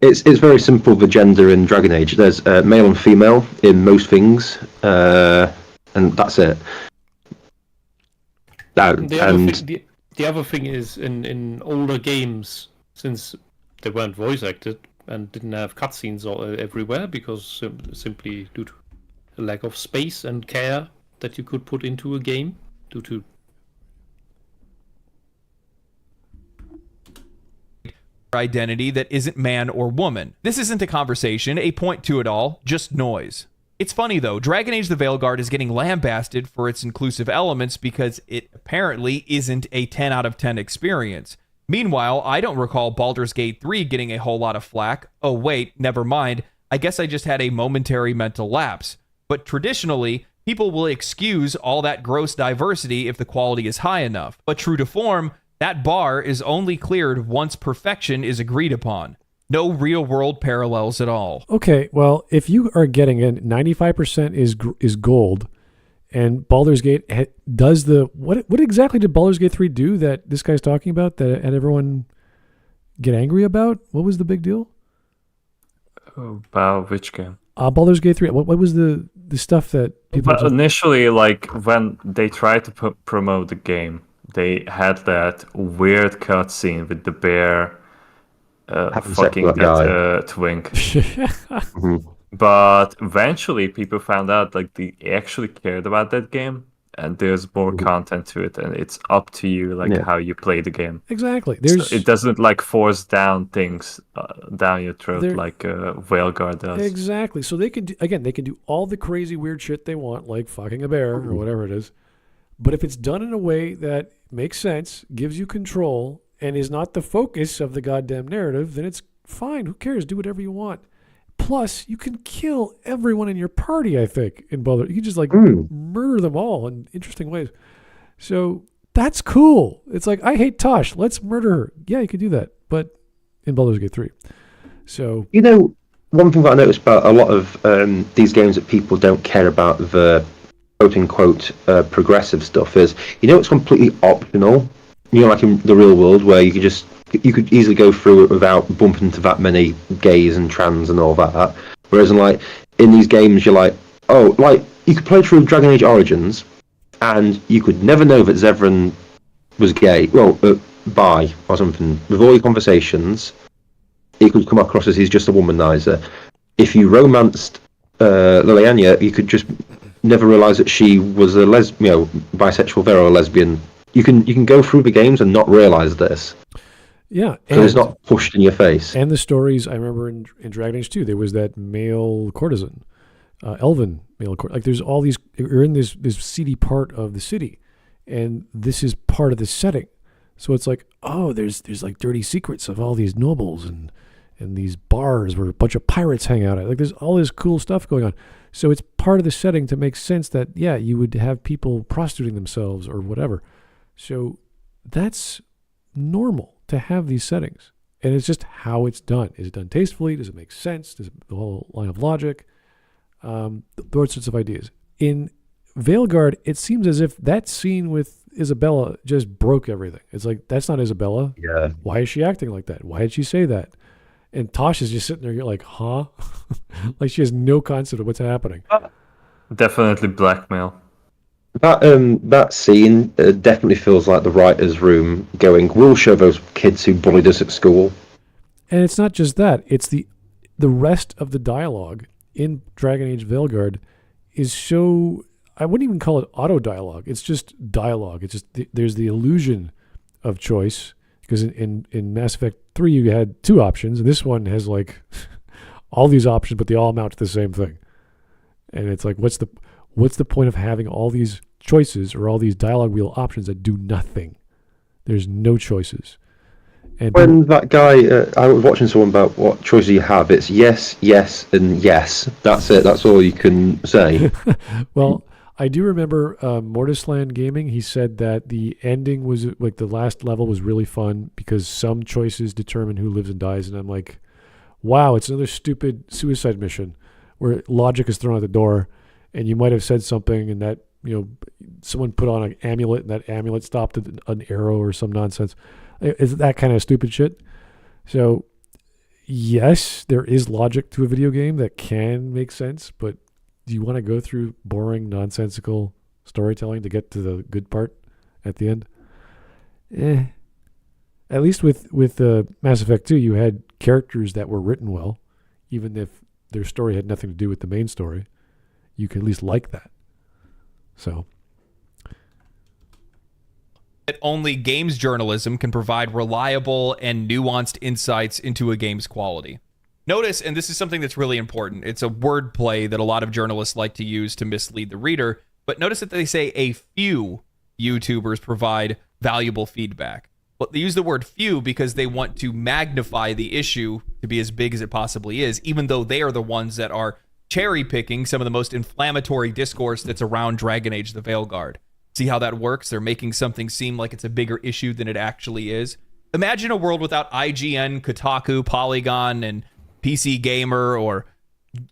It's very simple. The gender in Dragon Age, there's male and female in most things, and that's it. The other thing is in older games, since they weren't voice acted and didn't have cutscenes everywhere because simply due to a lack of space and care that you could put into a game due to identity that isn't man or woman. This isn't a conversation, a point to it all, just noise. It's funny though, Dragon Age the Veilguard is getting lambasted for its inclusive elements because it apparently isn't a 10 out of 10 experience. Meanwhile, I don't recall Baldur's Gate 3 getting a whole lot of flack. Oh wait, never mind. I guess I just had a momentary mental lapse. But traditionally, people will excuse all that gross diversity if the quality is high enough. But true to form, that bar is only cleared once perfection is agreed upon. No real-world parallels at all. okay, well, if you are getting in 95% is gold, and Baldur's Gate does the what exactly did Baldur's Gate 3 do that this guy's talking about that had everyone get angry about? What was the big deal? About which game? Baldur's Gate 3. What was the stuff that people? But initially, like when they tried to promote the game, they had that weird cutscene with the bear fucking that twink. But eventually, people found out like they actually cared about that game, and there's more content to it, and it's up to you, like how you play the game. Exactly. So it doesn't like force down things down your throat like Veilguard does. Exactly. So they can do all the crazy weird shit they want, like fucking a bear or whatever it is. But if it's done in a way that makes sense, gives you control, and is not the focus of the goddamn narrative, then it's fine. Who cares? Do whatever you want. Plus, you can kill everyone in your party, I think, in Baldur. You can just like murder them all in interesting ways. So that's cool. It's like, I hate Tosh. Let's murder her. Yeah, you can do that. But in Baldur's Gate 3. So, you know, one thing that I noticed about a lot of these games that people don't care about the quote-unquote progressive stuff is, you know, it's completely optional. You know, like in the real world where you could easily go through it without bumping into that many gays and trans and all that. Whereas in these games, you're like, oh, like you could play through Dragon Age Origins, and you could never know that Zevran was gay, bi or something. With all your conversations, it could come across as he's just a womanizer. If you romanced Liliana, you could just never realise that she was a bisexual there or a lesbian. You can go through the games and not realise this. yeah. So it's not pushed in your face. And the stories, I remember in Dragon Age 2, there was that male courtesan, elven male courtesan. Like there's all these, you're in this seedy part of the city, and this is part of the setting. So it's like, oh, there's like dirty secrets of all these nobles and these bars where a bunch of pirates hang out at. Like there's all this cool stuff going on. So it's part of the setting to make sense that, yeah, you would have people prostituting themselves or whatever. So that's normal to have these settings. And it's just how it's done. Is it done tastefully? Does it make sense? Does the whole line of logic? Those sorts of ideas. In Veilguard, it seems as if that scene with Isabella just broke everything. It's like, that's not Isabella. Yeah. Why is she acting like that? Why did she say that? And Tosh is just sitting there, you're like, huh? Like she has no concept of what's happening. Definitely blackmail. That scene definitely feels like the writer's room going, we'll show those kids who bullied us at school. And it's not just that. It's the rest of the dialogue in Dragon Age Veilguard is so... I wouldn't even call it auto dialogue. It's just dialogue. It's just there's the illusion of choice, because in Mass Effect 3 you had 2 options, and this one has like all these options, but they all amount to the same thing. And it's like, what's the point of having all these choices or all these dialogue wheel options that do nothing? There's no choices. And when that guy, I was watching someone about what choices you have. It's yes, yes, and yes. That's it. That's all you can say. Well, I do remember Mortisland Gaming. He said that the ending was like the last level was really fun because some choices determine who lives and dies. And I'm like, wow, it's another stupid suicide mission where logic is thrown out the door, and you might have said something, and that, you know, someone put on an amulet, and that amulet stopped an arrow or some nonsense. Is that kind of stupid shit? So, yes, there is logic to a video game that can make sense, but do you want to go through boring, nonsensical storytelling to get to the good part at the end? At least with Mass Effect 2, you had characters that were written well, even if their story had nothing to do with the main story. You could at least like that. So... that only games journalism can provide reliable and nuanced insights into a game's quality. Notice, and this is something that's really important, it's a wordplay that a lot of journalists like to use to mislead the reader, but notice that they say a few YouTubers provide valuable feedback. But they use the word few because they want to magnify the issue to be as big as it possibly is, even though they are the ones that are cherry-picking some of the most inflammatory discourse that's around Dragon Age the Veilguard. See how that works? They're making something seem like it's a bigger issue than it actually is. Imagine a world without IGN, Kotaku, Polygon, and PC Gamer or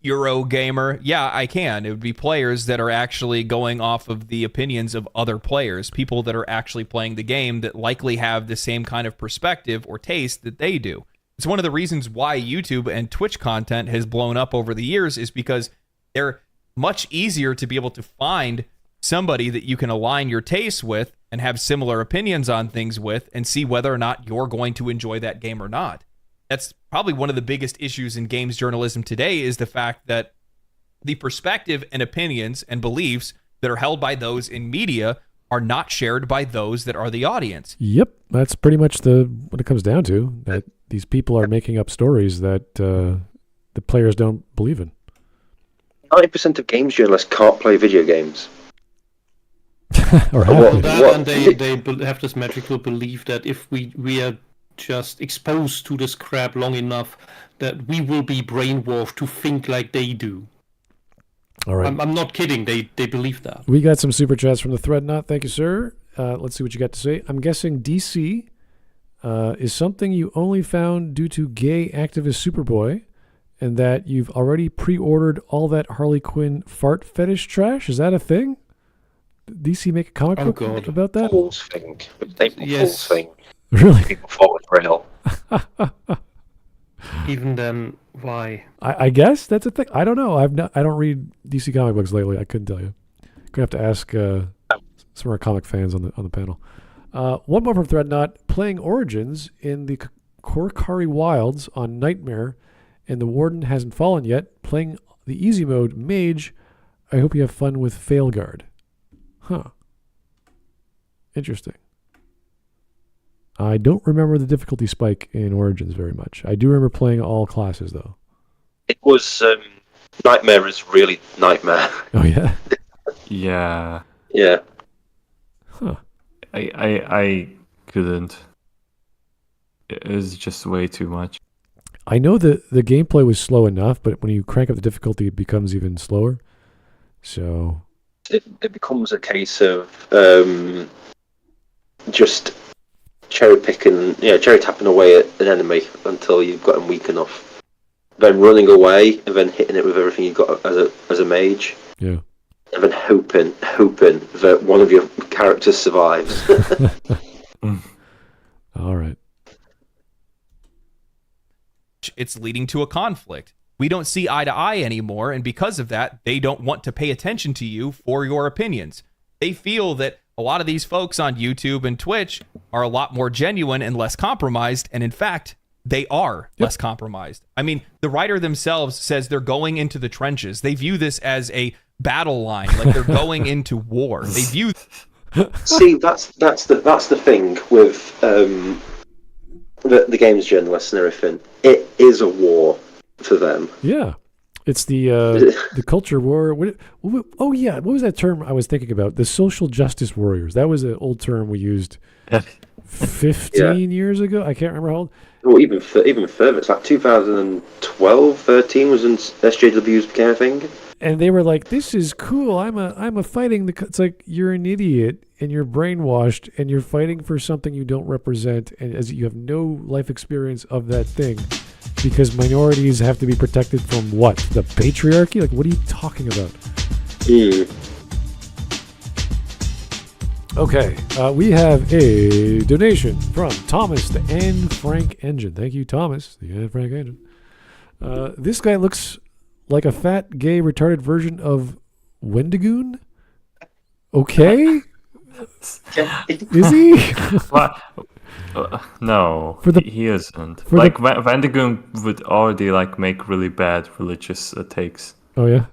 Eurogamer. Yeah, I can. It would be players that are actually going off of the opinions of other players, people that are actually playing the game that likely have the same kind of perspective or taste that they do. It's one of the reasons why YouTube and Twitch content has blown up over the years, is because they're much easier to be able to find somebody that you can align your tastes with and have similar opinions on things with and see whether or not you're going to enjoy that game or not. That's probably one of the biggest issues in games journalism today, is the fact that the perspective and opinions and beliefs that are held by those in media are not shared by those that are the audience. Yep, that's pretty much what it comes down to, that these people are making up stories that the players don't believe in. 90% of games journalists can't play video games. Or and they have this magical belief that if we are just exposed to this crap long enough, that we will be brainwashed to think like they do. All right. I'm not kidding. They believe that. We got some super chats from the Threadnought. Thank you, sir. Let's see what you got to say. I'm guessing DC is something you only found due to gay activist Superboy, and that you've already pre-ordered all that Harley Quinn fart fetish trash. Is that a thing? DC make a comic book about that? Fool's thing. Fool's thing. Really? People fall for real. Even then, why? I guess that's a thing. I don't know. I don't read DC comic books lately. I couldn't tell you. Gonna have to ask some of our comic fans on the panel. One more from Threadnought. Playing Origins in the Korkari Wilds on Nightmare, and the Warden hasn't fallen yet. Playing the easy mode Mage. I hope you have fun with Veilguard. Huh. Interesting. I don't remember the difficulty spike in Origins very much. I do remember playing all classes, though. It was Nightmare is really Nightmare. Oh, yeah? Yeah. Yeah. Huh. I couldn't. It was just way too much. I know that the gameplay was slow enough, but when you crank up the difficulty, it becomes even slower. So... It becomes a case of just cherry tapping away at an enemy until you've got him weak enough, then running away and then hitting it with everything you've got as a mage. Yeah. And then hoping that one of your characters survives. All right. It's leading to a conflict. We don't see eye to eye anymore, and because of that, they don't want to pay attention to you for your opinions. They feel that a lot of these folks on YouTube and Twitch are a lot more genuine and less compromised, and in fact, they are less compromised. I mean, the writer themselves says they're going into the trenches. They view this as a battle line, like they're going into war. They view. See, that's the thing with the games journalists and everything. It is a war for them. Yeah, it's the culture war. What was that term I was thinking about? The social justice warriors. That was an old term we used 15 years ago. I can't remember how old. Well, even further, it's like 2012, 13 was when SJWs became a thing. And they were like, "This is cool. I'm a fighting the." It's like you're an idiot and you're brainwashed and you're fighting for something you don't represent, and as you have no life experience of that thing, because minorities have to be protected from what? The patriarchy? Like, what are you talking about? Okay, we have a donation from Thomas, the Anne Frank Engine. Thank you, Thomas, the Anne Frank Engine. This guy looks like a fat, gay, retarded version of Wendigoon. Okay, is he? No, he isn't. Like Wendigoon would already make really bad religious takes. Oh yeah.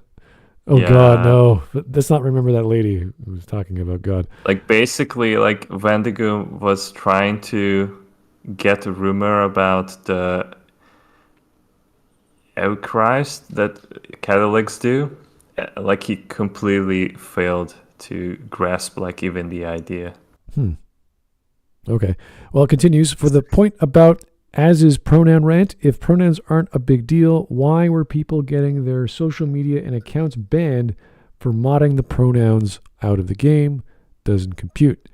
Oh yeah. God, no! Let's not remember that lady who was talking about God. Basically, Wendigoon was trying to get a rumor about the Eucharist that Catholics do. He completely failed to grasp even the idea. Okay. Well, it continues. For the point about as is pronoun rant, if pronouns aren't a big deal, why were people getting their social media and accounts banned for modding the pronouns out of the game? Doesn't compute.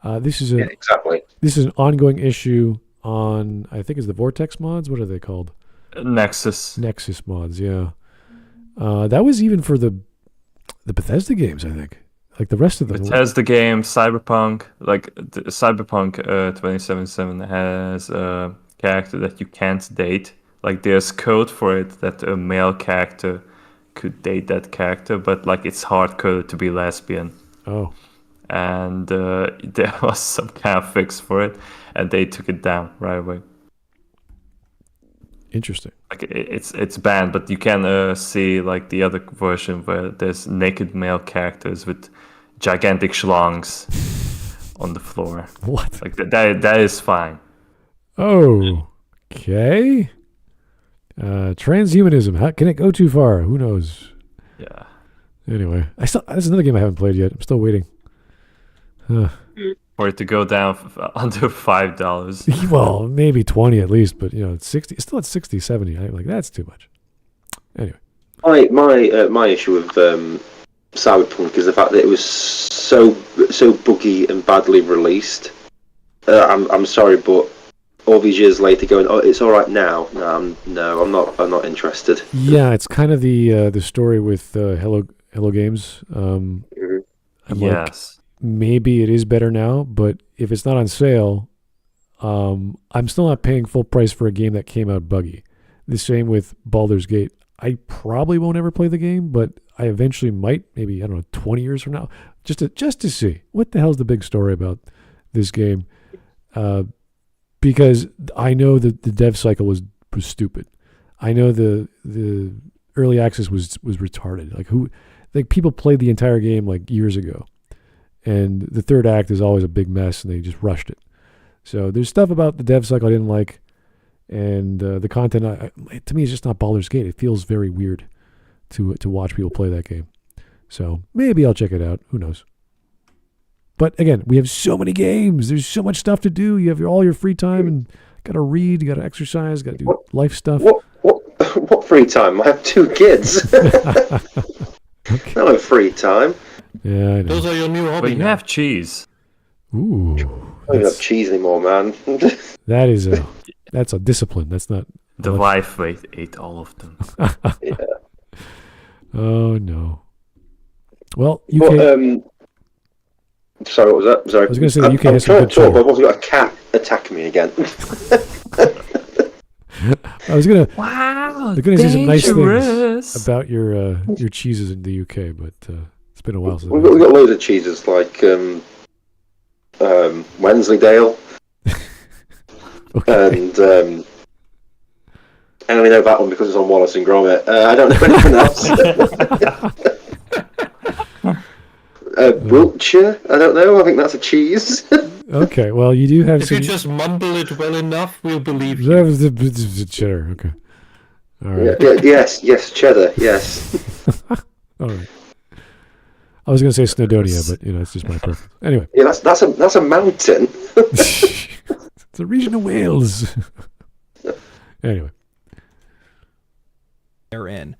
This is exactly. This is an ongoing issue on, I think, is the Vortex mods. What are they called? Nexus mods. Yeah. That was even for the Bethesda games, I think. Like the rest of them. Bethesda game, Cyberpunk, Cyberpunk 2077 has a character that you can't date. There's code for it that a male character could date that character, but it's hard coded to be lesbian. Oh. And there was some kind of fix for it, and they took it down right away. Interesting. It's banned, but you can see the other version where there's naked male characters with gigantic schlongs on the floor. What? That is fine. Oh, okay. Transhumanism. How can it go too far? Who knows? Yeah. Anyway, this is another game I haven't played yet. I'm still waiting. For it to go down under $5. Well, maybe 20 at least, but it's 60. It's still at 60, 70. That's too much. Anyway. My issue with Cyberpunk is the fact that it was so buggy and badly released. I'm sorry, but all these years later, going, oh, it's all right now. No, I'm not interested. Yeah, it's kind of the story with Hello Games. Yes. Maybe it is better now, but if it's not on sale, I'm still not paying full price for a game that came out buggy. The same with Baldur's Gate. I probably won't ever play the game, but I eventually might, maybe, 20 years from now, just to see what the hell's the big story about this game. Because I know that the dev cycle was stupid. I know the early access was retarded. People played the entire game years ago. And the third act is always a big mess, and they just rushed it. So there's stuff about the dev cycle I didn't like, and the content. To me, it's just not Baldur's Gate. It feels very weird to watch people play that game. So maybe I'll check it out. Who knows? But again, we have so many games. There's so much stuff to do. You have all your free time, and got to read. You got to exercise. Got to do life stuff. What free time? I have 2 kids. Okay. No free time. Yeah, I know. Those are your new hobbies. But you have cheese. Ooh, don't even have cheese anymore, man. That's a discipline. That's not. The wife ate all of them. Yeah. Oh no. Well, UK. But, sorry, what was that? Sorry. I was going to say the UK I'm has some trying good to talk, cheddar. but I've also got a cat attacking me again. I was gonna. Wow, They're gonna say some nice dangerous. things about your cheeses in the UK, but it's been a while since. We've got loads of cheeses like Wensleydale Okay. and I only know that one because it's on Wallace and Gromit. I don't know anything else. Wiltshire? I don't know. I think that's a cheese. Okay. Well, you do have If some. you just mumble it well enough, we'll believe you. That was the cheddar. Okay. All right. Yes, cheddar. Yes. All right. I was going to say Snowdonia, but it's just my preference. Anyway, Yeah, that's a mountain. it's a region of Wales. Anyway, they're in.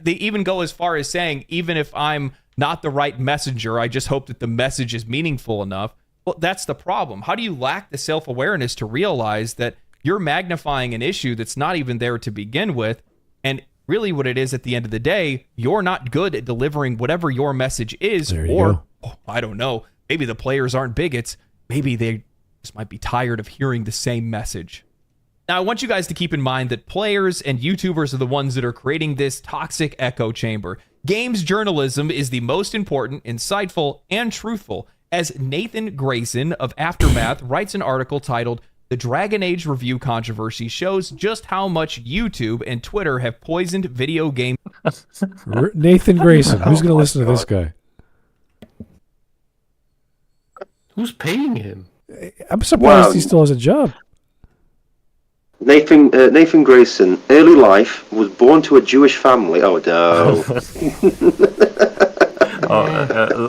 They even go as far as saying, even if I'm not the right messenger, I just hope that the message is meaningful enough. Well, that's the problem. How do you lack the self-awareness to realize that you're magnifying an issue that's not even there to begin with? And really what it is at the end of the day, you're not good at delivering whatever your message is. There you Or, go. I don't know, maybe the players aren't bigots. Maybe they just might be tired of hearing the same message. Now, I want you guys to keep in mind that players and YouTubers are the ones that are creating this toxic echo chamber. Games journalism is the most important, insightful, and truthful, as Nathan Grayson of Aftermath writes an article titled, "The Dragon Age Review Controversy Shows Just How Much YouTube and Twitter Have Poisoned Video Game." Nathan Grayson. Who's going to listen to this guy? Who's paying him? I'm surprised Wow. he still has a job. Nathan Grayson, early life, was born to a Jewish family. Oh no.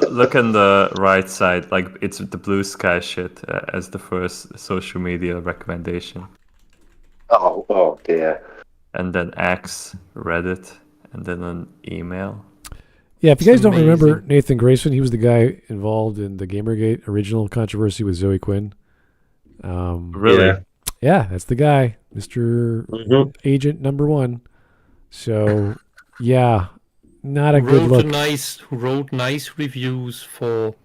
Look on the right side, like it's the blue sky shit as the first social media recommendation, oh dear. and then X, Reddit, and then an email. Yeah, if you guys It's don't remember amazing. Nathan Grayson, he was the guy involved in the Gamergate original controversy with Zoe Quinn. Really? Yeah. Yeah, that's the guy, Mr. Mhm. Agent Number 1. So, yeah, not a good look. Who wrote nice reviews for.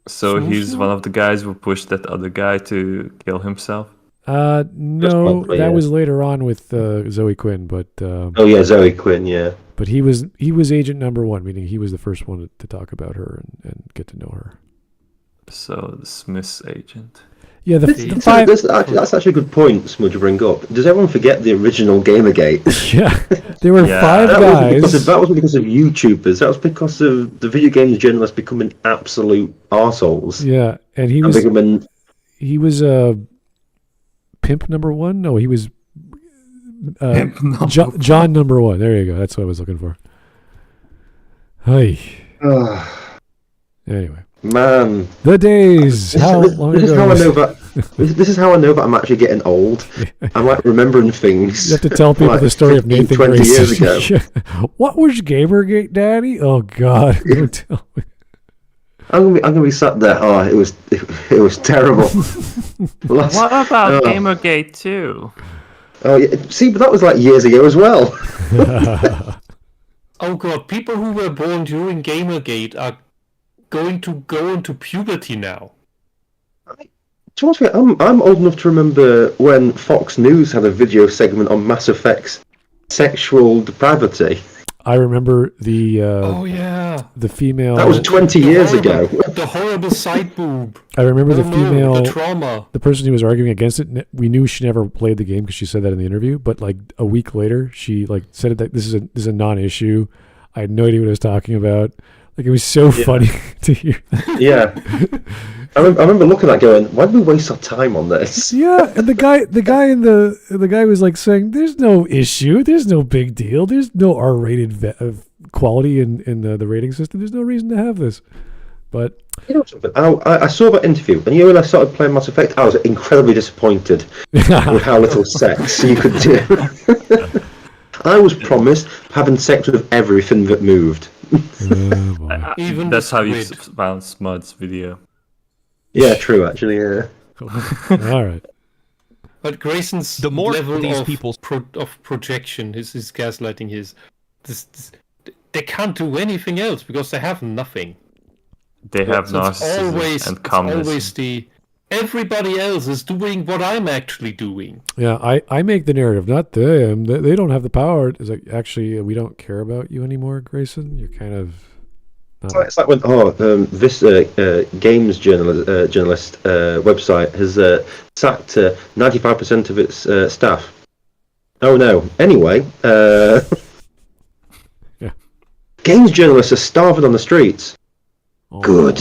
So he's Social? one of the guys who pushed that other guy to kill himself. No, monthly, that yeah. was later on with Zoe Quinn, but Oh yeah, Zoe Quinn. Yeah. he was Agent Number 1, meaning he was the first one to talk about her and get to know her. So the Smith's agent. Yeah, the That's- five. That's actually a good point, Smudge, to bring up. Does everyone forget the original Gamergate? Yeah, there were Yeah. 5 guys. That wasn't because of YouTubers. That was because of the video games journalists becoming absolute arseholes. Yeah, and he And was becoming Pimp Number 1. No, he was John Number 1. There you go. That's what I was looking for. Hi. Anyway, man. the days. How long This is ago? how I was- know that. This is how I know that I'm actually getting old. I'm like remembering things. You have to tell people like the story of 15, Nathan 20 years Grayson. ago. What was Gamergate, Daddy? Oh God! Don't tell me. I'm gonna be sat there. Oh, it was terrible. What about Gamergate 2? Oh, yeah. See, but that was like years ago as well. Oh god, people who were born during Gamergate are going to go into puberty now. To be honest with you, I'm old enough to remember when Fox News had a video segment on Mass Effect's sexual depravity. I remember the Yeah. the female. That was 20 years ago. The horrible side boob. I remember the Oh, no, female. the trauma. The person who was arguing against it, we knew she never played the game because she said that in the interview. But like a week later, she like said that this is a non-issue. I had no idea what I was talking about. Like it was so funny to hear. Yeah. I remember looking at that going, why did we waste our time on this? Yeah, and the guy was like saying, "There's no issue. There's no big deal. There's no R-rated quality in the rating system. There's no reason to have this." But You know something? I saw that interview, and when I started playing Mass Effect, I was incredibly disappointed with how little sex you could do. I was promised having sex with everything that moved. oh boy. Even That's how you squid. found Smud's video. Yeah, true. Actually, yeah. All right. But Grayson's The more level these of, people- of projection, his gaslighting, they can't do anything else because they have nothing. They have So it's narcissism always, and it's communism. always everybody else is doing what I'm actually doing. Yeah, I make the narrative, not them. They don't have the power. It's like, actually, we don't care about you anymore, Grayson. You're kind of... It's like when this games journalist website has sacked 95% of its staff. Oh no! Anyway, Yeah. Games journalists are starving on the streets. Oh. Good.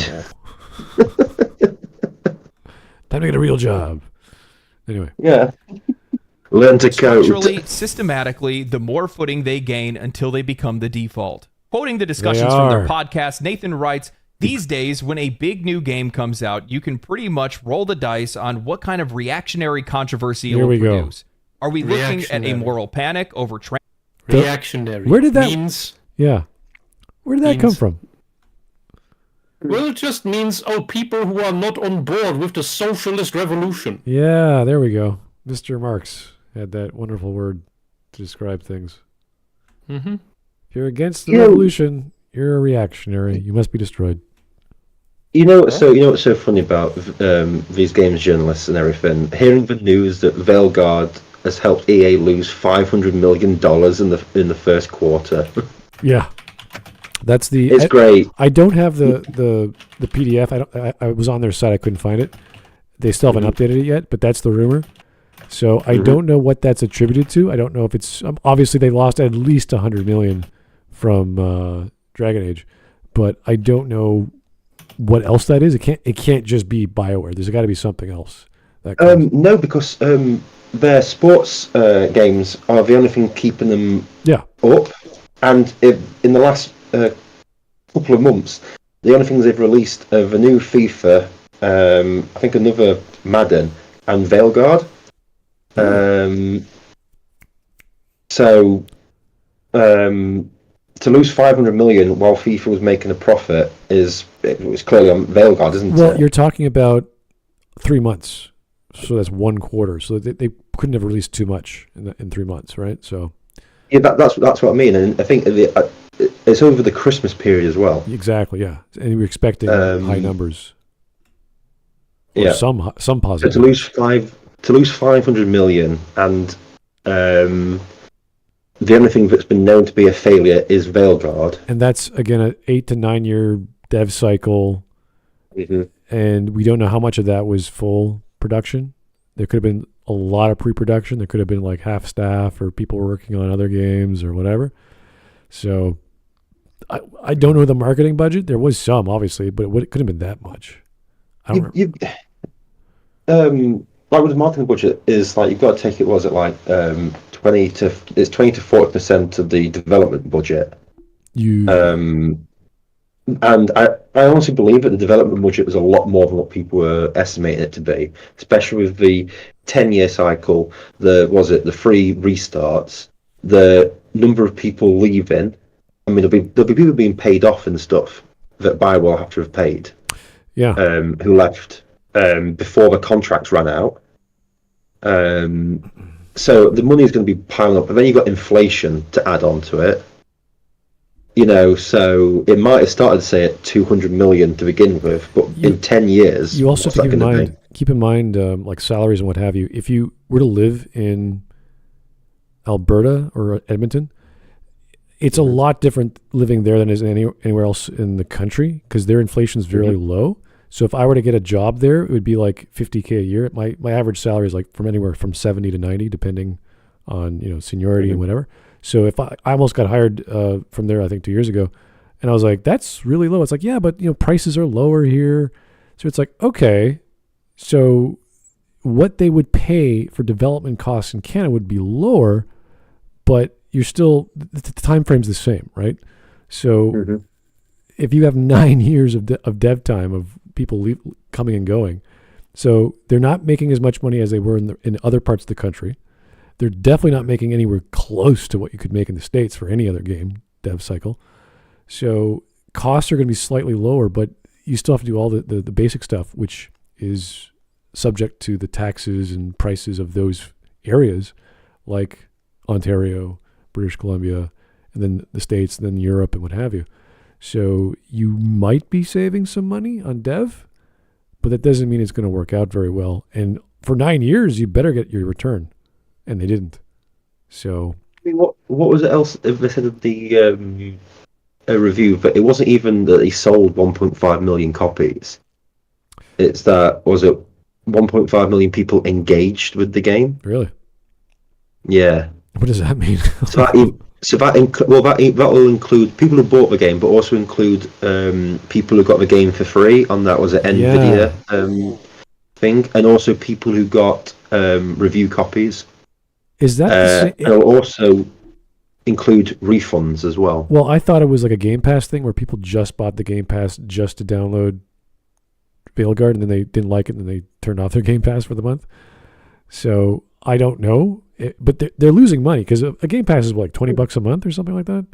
Time to get a real job. Anyway. Yeah. Learn to code. Structurally, systematically, the more footing they gain until they become the default. Quoting the discussions They from their are. podcast, Nathan writes, "These days, when a big new game comes out, you can pretty much roll the dice on what kind of reactionary controversy it Here will we go. produce. Are we looking at a Reactionary. moral panic over Reactionary. Where did that- means? Yeah. Where did that come from? Well, it just means people who are not on board with the socialist revolution. Yeah, there we go. Mr. Marx had that wonderful word to describe things. Mm-hmm. If you're against the revolution, you're a reactionary. You must be destroyed. You know what's so funny about these games journalists and everything? Hearing the news that Veilguard has helped EA lose $500 million in the first quarter. Yeah. That's the... It's great. I don't have the PDF. I was on their site. I couldn't find it. They still haven't updated it yet, but that's the rumor. So I don't know what that's attributed to. I don't know if it's... obviously, they lost at least $100 million from Dragon Age, but I don't know what else that is. It can't just be BioWare. There's got to be something else. No, because their sports games are the only thing keeping them up. And in the last couple of months, the only things they've released are the new FIFA, I think another Madden, and Veilguard. So to lose 500 million while FIFA was making a profit it was clearly on Veilguard, isn't it? Well, you're talking about 3 months, so that's 1 quarter. So they couldn't have released too much in 3 months, right? So yeah, that's what I mean, and I think it's over the Christmas period as well. exactly, yeah. And we're expecting high numbers. Or Yeah, some so positive. to lose 500 million, and the only thing that's been known to be a failure is Veilguard. And that's again an 8 to 9 year dev cycle, and we don't know how much of that was full production. There could have been a lot of pre-production. There could have been like half staff or people working on other games or whatever. So I don't know the marketing budget. There was some, obviously, but it couldn't have been that much. I don't remember. Like with the marketing budget is like you've got to take it. Was it like 20 to 40% of the development budget? And I honestly believe that the development budget was a lot more than what people were estimating it to be, especially with the 10-year cycle, the free restarts, the number of people leaving. I mean, there'll be people being paid off and stuff that BioWare will have to have paid. Yeah. Who left before the contracts ran out. So the money is going to be piling up, but then you've got inflation to add on to it. So it might have started, say, at 200 million to begin with, but in 10 years, you also what's have to that keep in mind like salaries and what have you. If you were to live in Alberta or Edmonton, it's a lot different living there than is anywhere else in the country because their inflation is very low. So if I were to get a job there, it would be like $50K a year. My average salary is like from anywhere from 70 to 90, depending on seniority and whatever. So if I almost got hired from there, I think 2 years ago, and I was like, that's really low. It's like, yeah, but prices are lower here. So it's like, okay, so what they would pay for development costs in Canada would be lower, but you're still the time frame's the same, right? So if you have 9 years of dev time of people coming and going, so they're not making as much money as they were in other parts of the country. They're definitely not making anywhere close to what you could make in the States for any other game dev cycle. So costs are going to be slightly lower, but you still have to do all the basic stuff, which is subject to the taxes and prices of those areas, like Ontario, British Columbia, and then the States, and then Europe, and what have you. So you might be saving some money on dev, but that doesn't mean it's going to work out very well. And for 9 years, you better get your return, and they didn't. So I mean, what was it else they said of the a review? But it wasn't even that he sold 1.5 million copies. It's that, was it 1.5 million people engaged with the game? really, Yeah. what does that mean? That will include people who bought the game, but also include people who got the game for free on that, was it NVIDIA thing, and also people who got review copies. Is that the same? It'll also include refunds as well. Well, I thought it was like a Game Pass thing where people just bought the Game Pass just to download Veilguard, and then they didn't like it, and then they turned off their Game Pass for the month. So I don't know, but they're losing money because a Game Pass is like $20 a month or something like that.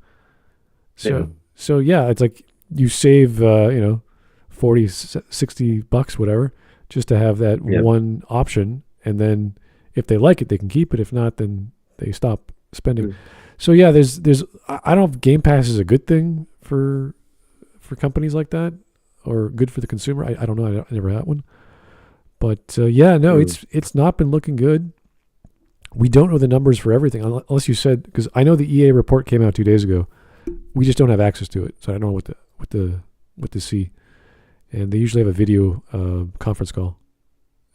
So yeah, it's like you save 40, $60, whatever, just to have that one option, and then if they like it, they can keep it. If not, then they stop spending. So yeah, there's I don't know if Game Pass is a good thing for companies like that, or good for the consumer. I don't know. I never had one. But it's not been looking good. We don't know the numbers for everything, unless you said, because I know the EA report came out 2 days ago. We just don't have access to it, so I don't know what to see. And they usually have a video conference call,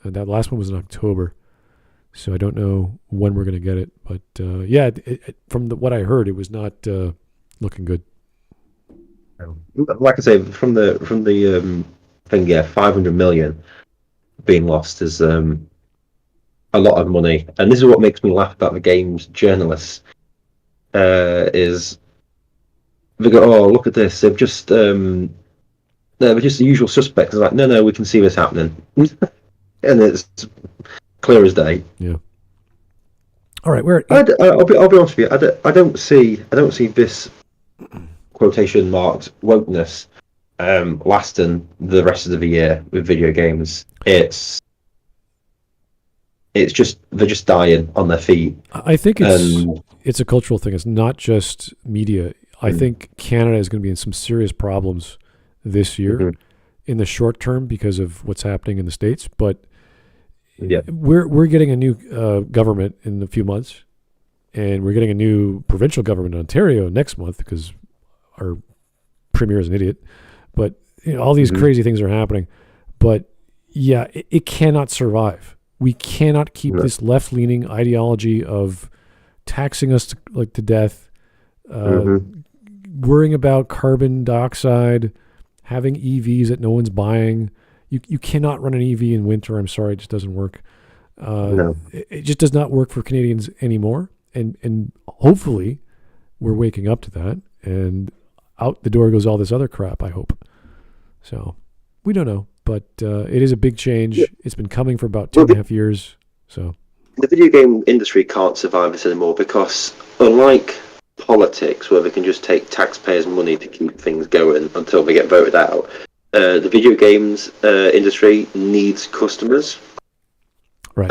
and that last one was in October. So I don't know when we're going to get it, but from what I heard, it was not looking good. Like I say, from the thing, 500 million being lost is a lot of money, and this is what makes me laugh about the games journalists. Is they go, oh, look at this, they're just the usual suspects. It's like, no, we can see this happening, and it's clear as day. Yeah. All right, I'll be honest with you. I don't see this quotation marked wokeness lasting the rest of the year with video games. It's just they're just dying on their feet. I think it's a cultural thing. It's not just media. I think Canada is going to be in some serious problems this year in the short term because of what's happening in the States, but we're getting a new government in a few months, and we're getting a new provincial government in Ontario next month because our premier is an idiot. But all these crazy things are happening. But yeah, it cannot survive. We cannot keep this left-leaning ideology of taxing us to death, worrying about carbon dioxide, having EVs that no one's buying. You cannot run an EV in winter. I'm sorry, it just doesn't work. No. It just does not work for Canadians anymore. And hopefully we're waking up to that, and out the door goes all this other crap, I hope. So we don't know, but it is a big change. Yeah. It's been coming for about 2.5 years. So the video game industry can't survive this anymore because, unlike politics, where they can just take taxpayers' money to keep things going until they get voted out, the video games industry needs customers. Right.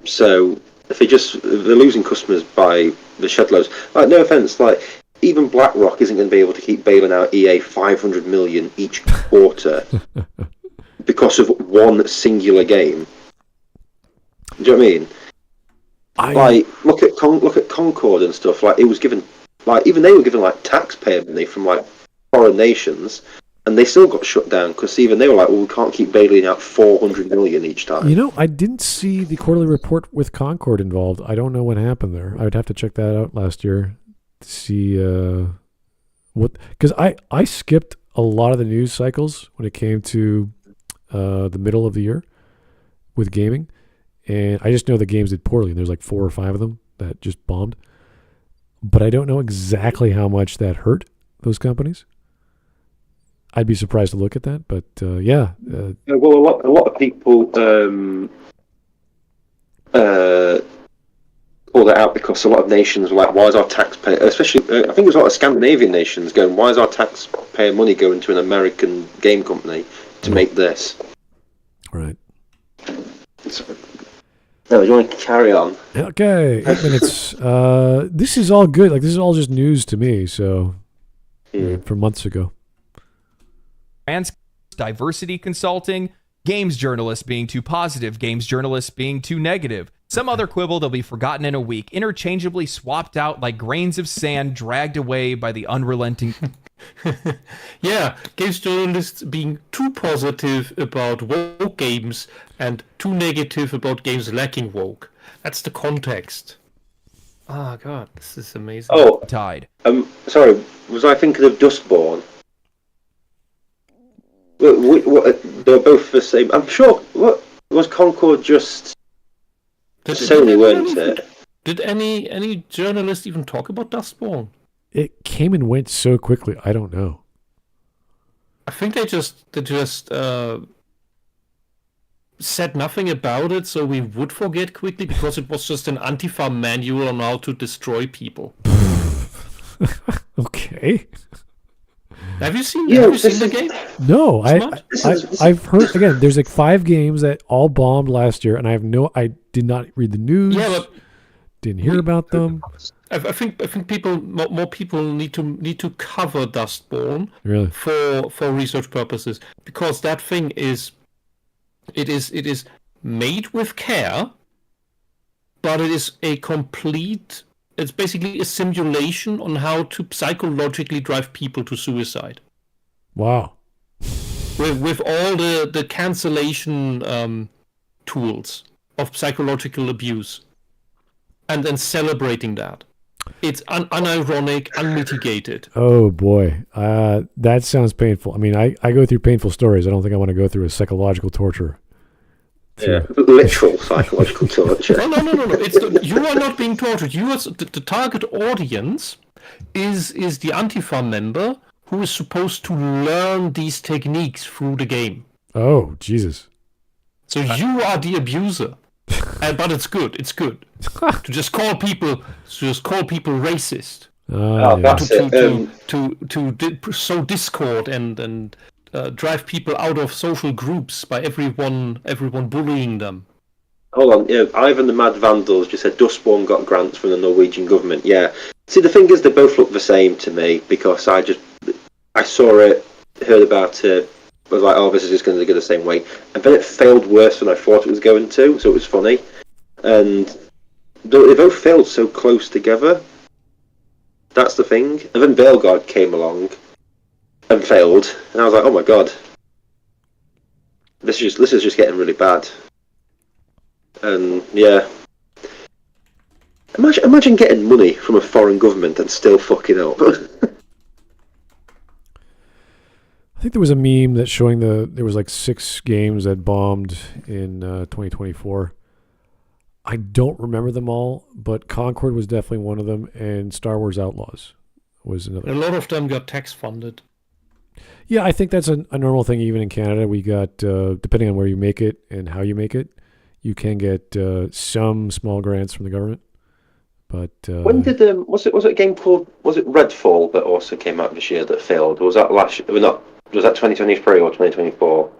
So if they're losing customers by the shed loads. Like, no offense, like even BlackRock isn't going to be able to keep bailing out EA 500 million each quarter because of one singular game. Do you know what I mean? Like, look at Concord and stuff. Like, it was given, like, even they were given like taxpayer money from like foreign nations, and they still got shut down because even they were like, well, we can't keep bailing out 400 million each time. I didn't see the quarterly report with Concord involved. I don't know what happened there. I would have to check that out last year to see because I skipped a lot of the news cycles when it came to the middle of the year with gaming, and I just know the games did poorly, and there's like 4 or 5 of them that just bombed, but I don't know exactly how much that hurt those companies. I'd be surprised to look at that, but well, a lot of people called it out because a lot of nations were like, why is our taxpayer, especially I think it was a lot of Scandinavian nations going, why is our taxpayer money going to an American game company to make this? right. No, you want to carry on? Okay, 8 minutes. This is all good. Like, this is all just news to me. So, from months ago. Trans diversity consulting, games journalists being too positive, games journalists being too negative. Some other quibble that'll be forgotten in a week, interchangeably swapped out like grains of sand dragged away by the unrelenting. Yeah, games journalists being too positive about woke games and too negative about games lacking woke. That's the context. Oh god, this is amazing. Oh, tide. sorry, was I thinking of Dustborn? They're both the same. I'm sure. What was Concord just Sony, weren't it? Did any journalist even talk about Dustborn? It came and went so quickly. I don't know. I think they just said nothing about it, so we would forget quickly because it was just an Antifa manual on how to destroy people. Okay. Have you seen the game? No, I've heard again. There's like 5 games that all bombed last year, and I did not read the news. Yeah, but didn't hear about them. I think more people need to cover Dustborn Really? for research purposes, because that thing is made with care, but it is a complete. It's basically a simulation on how to psychologically drive people to suicide. Wow. With all the cancellation tools of psychological abuse, and then celebrating that. It's unironic, unmitigated. Oh boy, that sounds painful. I mean, I go through painful stories. I don't think I want to go through a psychological torture. Yeah, literal psychological torture. No. You are not being tortured. You are the target audience is the Antifa member who is supposed to learn these techniques through the game. Oh Jesus! So you are the abuser, but it's good. It's good to just call people racist. That's To sow discord and drive people out of social groups by everyone bullying them. Hold on, yeah, Ivan the Mad Vandals just said Dustborn got grants from the Norwegian government. Yeah, see, the thing is, they both look the same to me because I saw it, heard about it, was like, oh, this is just going to go the same way, and then it failed worse than I thought it was going to, so it was funny, and they both failed so close together. That's the thing. And then Veilguard came along and failed, and I was like, oh my god, this is just getting really bad. And yeah, imagine getting money from a foreign government and still fucking up. I think there was a meme that's showing there was like 6 games that bombed in 2024. I don't remember them all, but Concord was definitely one of them, and Star Wars Outlaws was another. A lot of them got tax funded. Yeah, I think that's a normal thing even in Canada. We got, depending on where you make it and how you make it, you can get some small grants from the government. But when did was it a game called Redfall that also came out this year that failed? Or was that last year? Was that 2023 or 2024?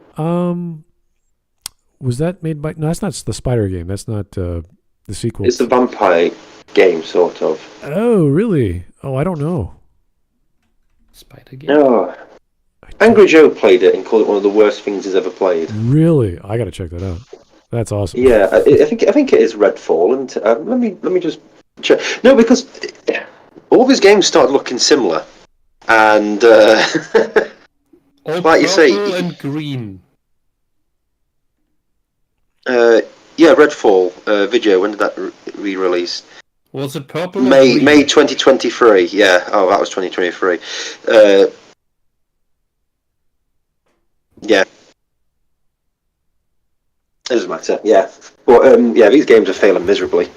Was that made by? No, that's not the Spider game. That's not the sequel. It's the vampire game, sort of. Oh, really? Oh, I don't know. Spider game. No. Angry Joe played it and called it one of the worst things he's ever played. Really? I got to check that out. That's awesome. Yeah, I think it is Redfall, and let me just check. No, because all these games started looking similar, and all like you say, purple and green. Yeah, Redfall video. When did that re-release? Was it purple? May 2023. Yeah. Oh, that was 2023. Yeah. It doesn't matter. Yeah. But yeah, these games are failing miserably.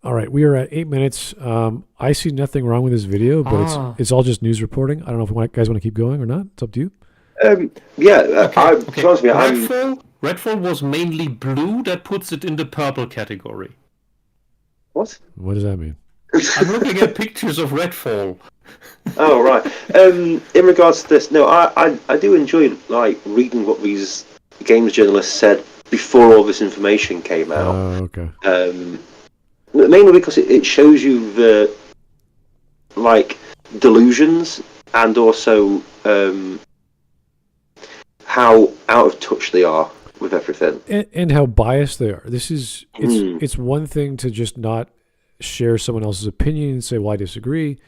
All right, we are at 8 minutes. I see nothing wrong with this video, but it's all just news reporting. I don't know if you guys want to keep going or not. It's up to you. Yeah. Okay. Redfall was mainly blue. That puts it in the purple category. What? What does that mean? I'm looking at pictures of Redfall. Oh right. In regards to this, no, I do enjoy like reading what these games journalists said before all this information came out. Okay. Mainly because it shows you the like delusions and also how out of touch they are with everything, and how biased they are. It's one thing to just not share someone else's opinion and say, well, I disagree.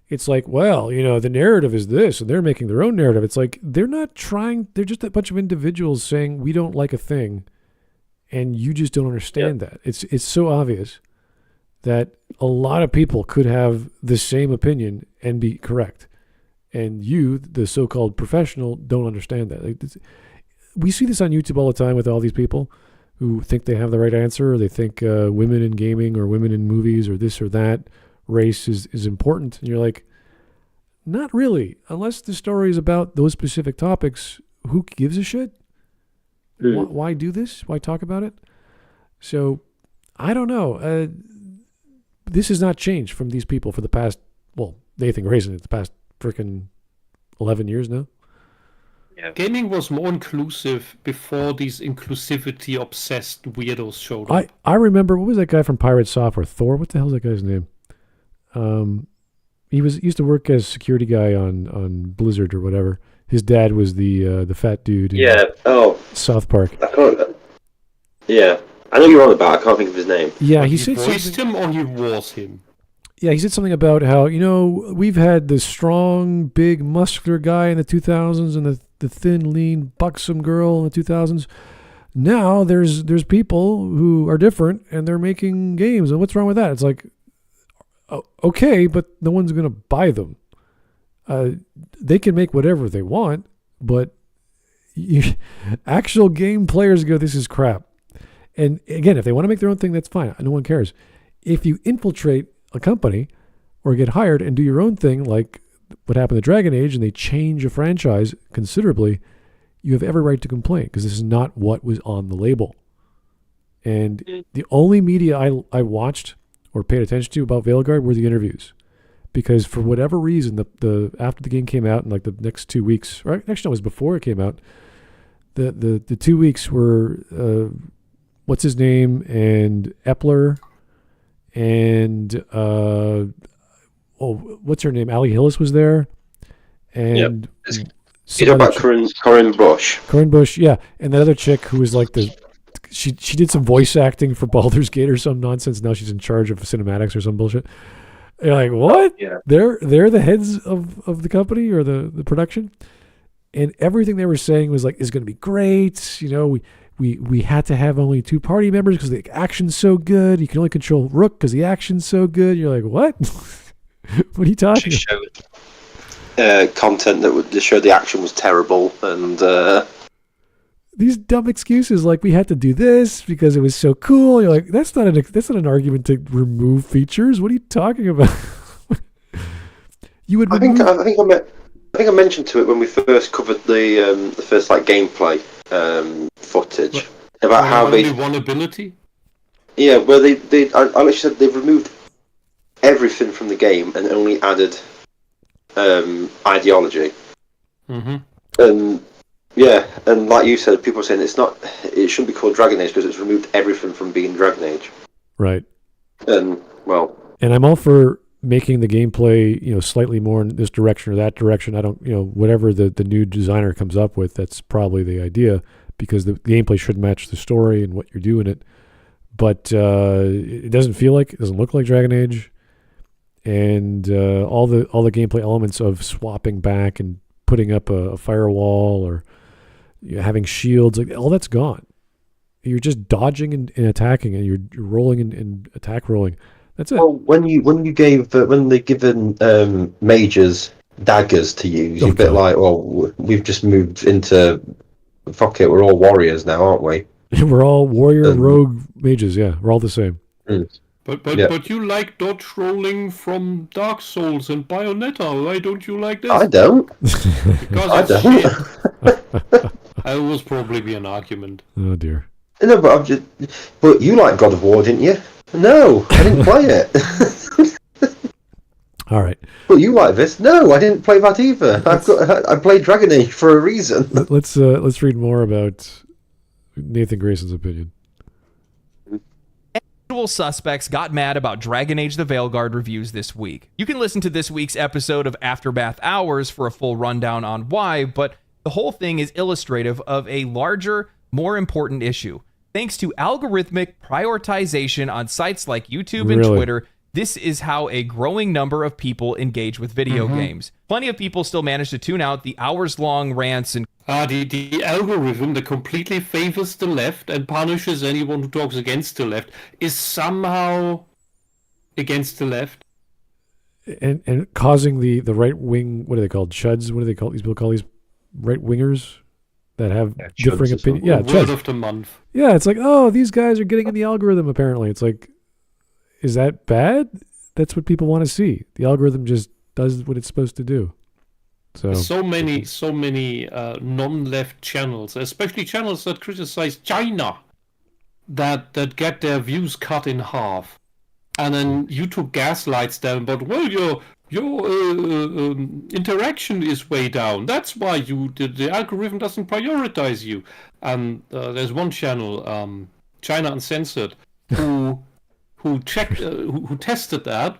It's like, well, the narrative is this, and they're making their own narrative. It's like they're not trying. They're just a bunch of individuals saying we don't like a thing, and you just don't understand that. It's so obvious that a lot of people could have the same opinion and be correct, and you, the so-called professional, don't understand that. Like, we see this on YouTube all the time with all these people who think they have the right answer, or they think women in gaming or women in movies or this or that race is important. And you're like, not really. Unless the story is about those specific topics, who gives a shit? Why do this? Why talk about it? So, I don't know. This has not changed from these people for the past, well, Nathan Grayson, the past freaking 11 years now. Yeah. Gaming was more inclusive before these inclusivity-obsessed weirdos showed up. I remember, what was that guy from Pirate Software? Thor? What the hell's that guy's name? He used to work as security guy on Blizzard or whatever. His dad was the fat dude in South Park. Yeah. I know you're on about. I can't think of his name. Yeah, he said voiced him or he was him. Yeah, he said something about how, we've had the strong, big, muscular guy in the 2000s and the thin, lean, buxom girl in the 2000s. Now there's people who are different and they're making games. And what's wrong with that? It's like, okay, but no one's going to buy them. They can make whatever they want, but actual game players go, this is crap. And again, if they want to make their own thing, that's fine. No one cares. If you infiltrate a company or get hired and do your own thing, like what happened to Dragon Age, and they change a franchise considerably, you have every right to complain because this is not what was on the label. And the only media I watched or paid attention to about Veilguard were the interviews, because for whatever reason, the after the game came out in like the next 2 weeks, or actually no, it was before it came out, the 2 weeks were what's his name and Epler and what's her name? Ali Hillis was there, and you know about Corinne Bush. Corinne Bush, yeah, and that other chick who was like she did some voice acting for Baldur's Gate or some nonsense. Now she's in charge of cinematics or some bullshit. You're like, what? Yeah. They're the heads of the company or the production, and everything they were saying was like, is going to be great. We had to have only 2 party members because the action's so good. You can only control Rook because the action's so good. You're like, what? What are you talking about? Content that would show the action was terrible, and these dumb excuses like we had to do this because it was so cool. You're like, that's not an argument to remove features. What are you talking about? You would. I think I mentioned to it when we first covered the first like gameplay footage about how they only one ability. Yeah, where I literally said they've removed everything from the game and only added ideology. Mm-hmm. And like you said, people are saying it shouldn't be called Dragon Age because it's removed everything from being Dragon Age. Right. And I'm all for making the gameplay, slightly more in this direction or that direction. I don't, whatever the new designer comes up with, that's probably the idea, because the gameplay should match the story and what you're doing it. But it doesn't look like Dragon Age, and all the gameplay elements of swapping back and putting up a firewall or having shields, like all that's gone. You're just dodging and attacking, and you're rolling and attack rolling. That's it. Well, when they've given mages daggers to use, you're a bit like, well, we've just moved into fuck it, we're all warriors now, aren't we? We're all warrior rogue mages. Yeah, we're all the same. But you like dodge rolling from Dark Souls and Bayonetta. Why don't you like this? I don't. Because I don't. That will probably be an argument. Oh dear. No, but you like God of War, didn't you? No, I didn't play it. All right. But you like this? No, I didn't play that either. I played Dragon Age for a reason. Let's read more about Nathan Grayson's opinion. Usual suspects got mad about Dragon Age the Veilguard reviews this week. You can listen to this week's episode of Aftermath Hours for a full rundown on why, but the whole thing is illustrative of a larger, more important issue. Thanks to algorithmic prioritization on sites like YouTube and Twitter, this is how a growing number of people engage with video games. Plenty of people still manage to tune out the hours-long rants and the algorithm that completely favors the left and punishes anyone who talks against the left is somehow against the left. And causing the right wing, what are they called? Chuds? What do they call these people? Call these right wingers that have differing opinions. Yeah, word of the month. Yeah, it's like, oh, these guys are getting in the algorithm. Apparently, it's like, is that bad? That's what people want to see. The algorithm just does what it's supposed to do. So many non-left channels, especially channels that criticize China, that get their views cut in half, and then YouTube gaslights them. But well, your interaction is way down. That's why the algorithm doesn't prioritize you. And there's one channel, China Uncensored, who tested that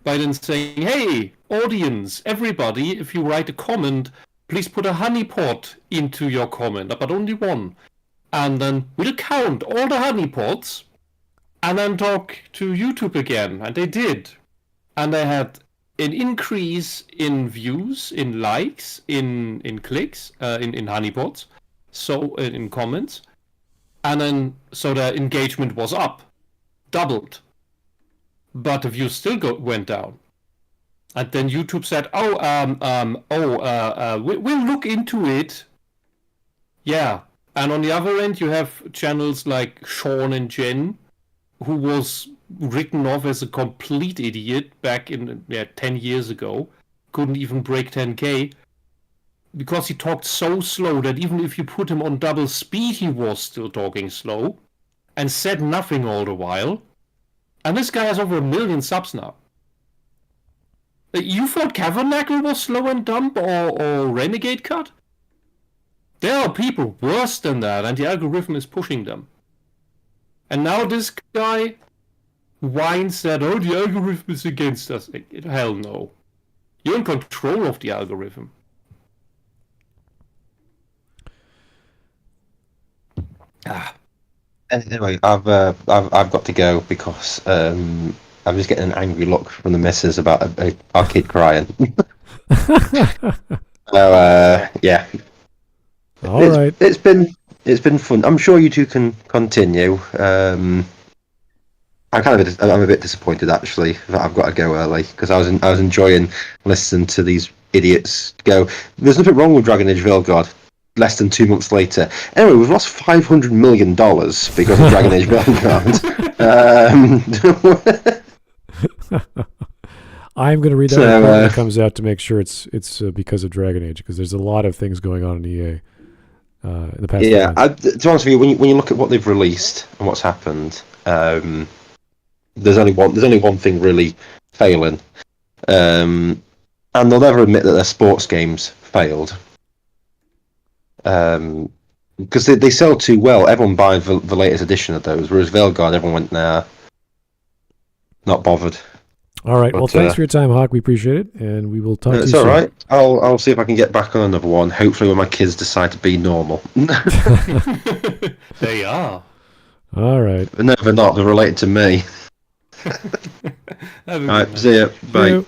by then saying, hey, audience, everybody, if you write a comment, please put a honeypot into your comment, but only one. And then we'll count all the honeypots and then talk to YouTube again. And they did. And they had an increase in views, in likes, in clicks, in honeypots, so in comments. And then, so the engagement was up, doubled. But the views still went down. And then YouTube said, we'll look into it. Yeah. And on the other end, you have channels like Sean and Jen, who was written off as a complete idiot back in 10 years ago. Couldn't even break 10K. Because he talked so slow that even if you put him on double speed, he was still talking slow. And said nothing all the while. And this guy has over 1 million subs now. You thought Cavernacle was slow and dumb or Renegade Cut? There are people worse than that, and the algorithm is pushing them. And now this guy whines that, oh, the algorithm is against us. Hell no. You're in control of the algorithm. Anyway, I've got to go because I'm just getting an angry look from the missus about our kid crying. So yeah. All right. It's been fun. I'm sure you two can continue. I'm a bit disappointed actually that I've got to go early because I was enjoying listening to these idiots go. There's nothing wrong with Dragon Age Veilguard. Less than 2 months later. Anyway, we've lost $500 million because of Dragon Age Veilguard. I'm going to read that report when it comes out to make sure it's because of Dragon Age, because there's a lot of things going on in EA in the past. Yeah, to be honest with you, when you look at what they've released and what's happened, there's only one thing really failing, and they'll never admit that their sports games failed. Because they sell too well. Everyone buys the latest edition of those, whereas Veilguard, everyone went, nah, not bothered. All right. Well, thanks for your time, Hawk. We appreciate it, and we will talk to you soon. It's all right. I'll see if I can get back on another one. Hopefully, when my kids decide to be normal. They are. All right. But no, they're not. They're related to me. All right. See ya. Bye.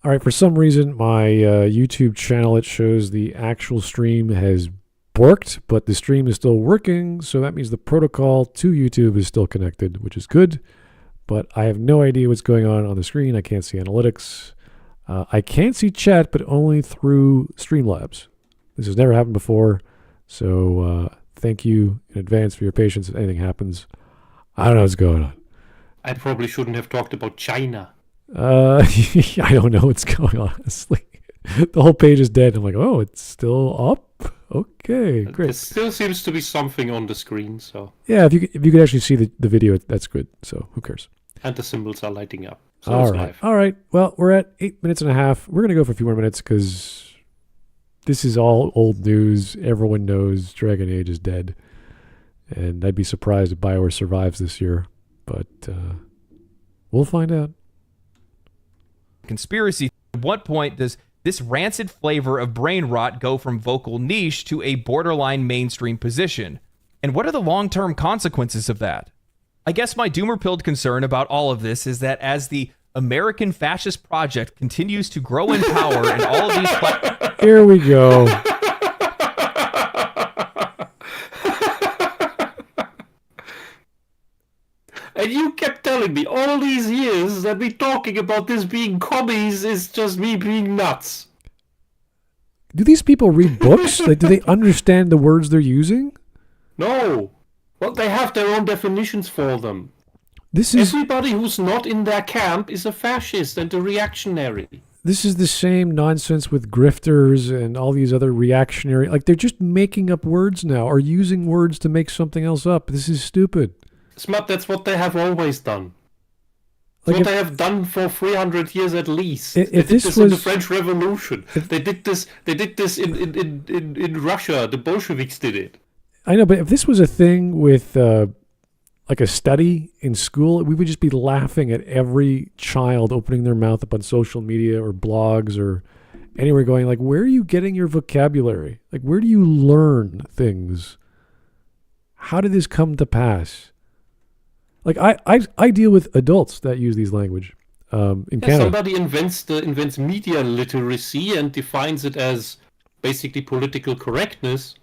All right, for some reason, my YouTube channel, it shows the actual stream has worked, but the stream is still working, so that means the protocol to YouTube is still connected, which is good, but I have no idea what's going on the screen. I can't see analytics. I can see chat, but only through Streamlabs. This has never happened before, so thank you in advance for your patience if anything happens. I don't know what's going on. I probably shouldn't have talked about China. I don't know what's going on, honestly. The whole page is dead. I'm like, oh, it's still up? Okay, great. There still seems to be something on the screen, so... Yeah, if you could actually see the video, that's good. So, who cares? And the symbols are lighting up. So All it's right. live. All right. Well, we're at 8 minutes and a half. We're going to go for a few more minutes because this is all old news. Everyone knows Dragon Age is dead. And I'd be surprised if BioWare survives this year. But we'll find out. Conspiracy. At what point does this rancid flavor of brain rot go from vocal niche to a borderline mainstream position? And what are the long-term consequences of that? I guess my doomer-pilled concern about all of this is that as the American Fascist Project continues to grow in power and all of these... Here we go. And you kept telling me all these years that me talking about this being commies is just me being nuts. Do these people read books? Like, do they understand the words they're using? No. Well, they have their own definitions for them. This is Everybody who's not in their camp is a fascist and a reactionary. this is the same nonsense with grifters and all these other reactionary. Like, they're just making up words now or using words to make something else up. This is stupid. Smart, that's what they have always done. Like, What if- they have done for 300 years at least. If They did this this in the was- French Revolution. They did this. They did this in Russia. The Bolsheviks did it. I know, but if this was a thing with like a study in school, we would just be laughing at every child opening their mouth up on social media or blogs or anywhere going like, where are you getting your vocabulary? Like, where do you learn things? How did this come to pass? Like, I deal with adults that use these language in Yeah, Canada. somebody invents media literacy and defines it as basically political correctness.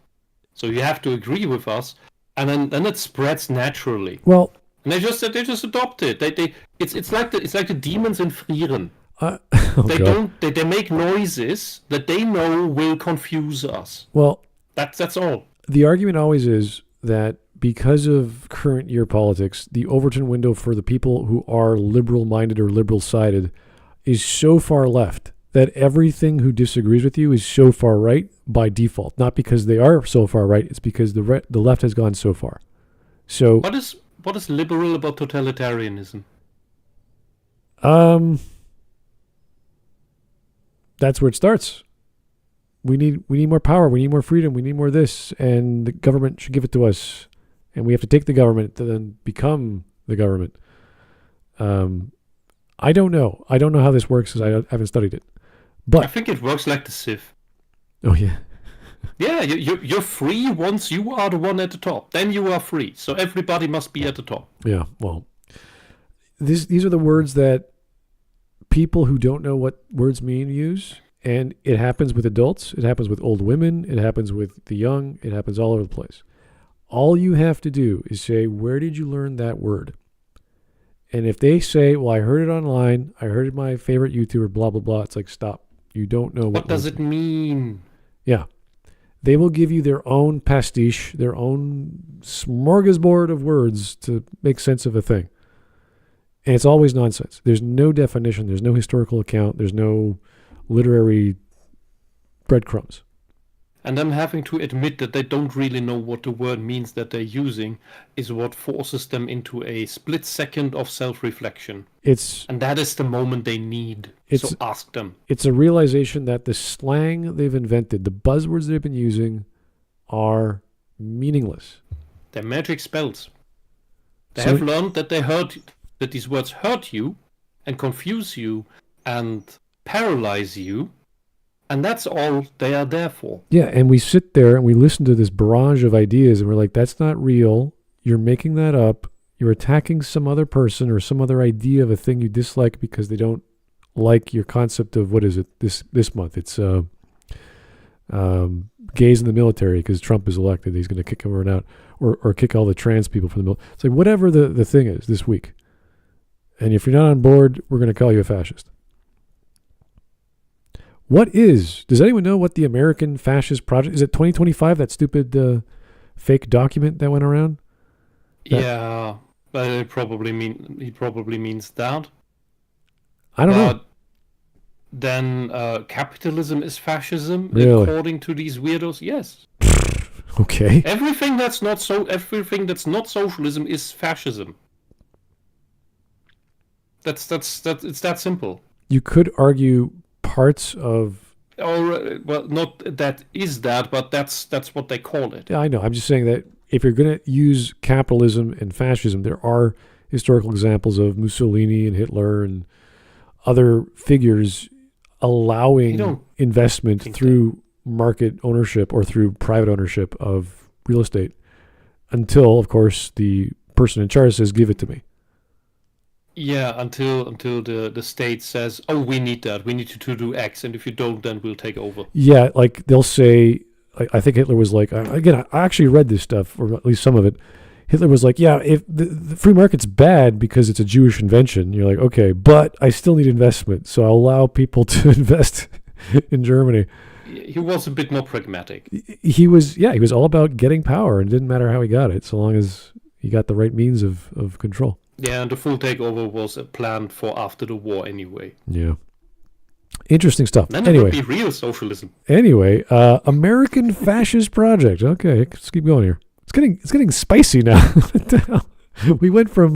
So you have to agree with us, and then it spreads naturally. Well, And they just adopt it. It's like the demons in Frieren. oh They God. they make noises that they know will confuse us. Well, That's all. the argument always is that because of current year politics, the Overton window for the people who are liberal-minded or liberal-sided is so far left that everything who disagrees with you is so far right by default. Not because they are so far right, it's because the left has gone so far. So, What is liberal about totalitarianism? that's where it starts. We need more power, we need more freedom, we need more this, and the government should give it to us. And we have to take the government to then become the government. I don't know. I don't know how this works because I haven't studied it. I But, think it works like the Civ. oh yeah. Yeah, you're free once you are the one at the top. Then you are free. So everybody must be at the top. Yeah, well, these are the words that people who don't know what words mean use, and it happens with adults, it happens with old women, it happens with the young, it happens all over the place. All you have to do is say, where did you learn that word? And if they say, well, I heard it online, I heard it my favorite YouTuber, blah, blah, blah, it's like, stop. You don't know What does words it mean? Yeah. They will give you their own pastiche, their own smorgasbord of words to make sense of a thing. And it's always nonsense. There's no definition. There's no historical account. There's no literary breadcrumbs. And them having to admit that they don't really know what the word means that they're using is what forces them into a split second of self-reflection. It's And that is the moment they need. So ask them. it's a realization that the slang they've invented, the buzzwords they've been using, are meaningless. They're magic spells. They So- have learned that that these words hurt you and confuse you and paralyze you. And that's all they are there for. Yeah, and we sit there and we listen to this barrage of ideas and we're like, that's not real. You're making that up. You're attacking some other person or some other idea of a thing you dislike because they don't like your concept of, what is it, this month? It's gays in the military because Trump is elected. He's going to kick everyone out or kick all the trans people from the military. It's like whatever the thing is this week. And if you're not on board, we're going to call you a fascist. Does anyone know what the American Fascist Project, is it 2025, that stupid fake document that went around? Yeah, but he probably means that. I don't know. Then capitalism is fascism, Really? according to these weirdos. Yes, Okay. everything that's not socialism is fascism. It's that simple. You could argue parts of. Or well, not that is that, but that's what they call it. Yeah, I know. I'm just saying that if you're going to use capitalism and fascism, there are historical examples of Mussolini and Hitler and other figures allowing investment through market ownership or through private ownership of real estate until, of course, the person in charge says, give it to me. Yeah, until the state says, oh, we need that. We need you to do X, and if you don't, then we'll take over. Yeah, like they'll say, I think Hitler was like, again, I actually read this stuff, or at least some of it. Hitler was like, yeah, if the free market's bad because it's a Jewish invention, you're like, okay, but I still need investment, so I'll allow people to invest in Germany. He was a bit more pragmatic. He was all about getting power, and it didn't matter how he got it, so long as he got the right means of control. Yeah, and the full takeover was planned for after the war anyway. Yeah. Interesting stuff. Then anyway, it would be real socialism. Anyway, American Fascist Project. Okay, let's keep going here. It's getting spicy now. What the hell? We went from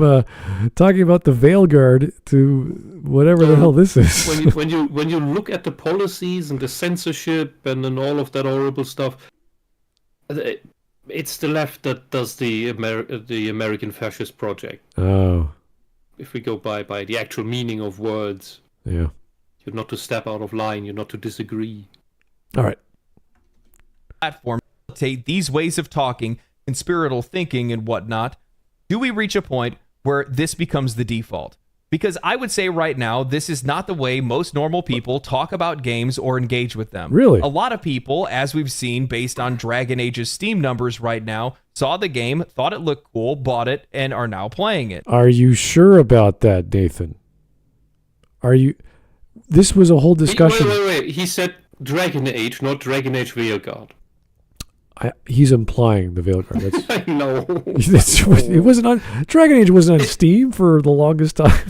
talking about the Veilguard to whatever the hell this is. when you look at the policies and the censorship and then all of that horrible stuff, it's the left that does the American Fascist Project. Oh. If we go by the actual meaning of words. Yeah. You're not to step out of line. You're not to disagree. All right. Platform these ways of talking, conspiratorial thinking, and whatnot. Do we reach a point where this becomes the default? Because I would say right now, this is not the way most normal people talk about games or engage with them. Really? A lot of people, as we've seen based on Dragon Age's Steam numbers right now, saw the game, thought it looked cool, bought it, and are now playing it. Are you sure about that, Nathan? Are you... This was a whole discussion... Wait. He said Dragon Age, not Dragon Age Veilguard. He's implying the Veilguard. I know. It wasn't on... Dragon Age wasn't on Steam for the longest time.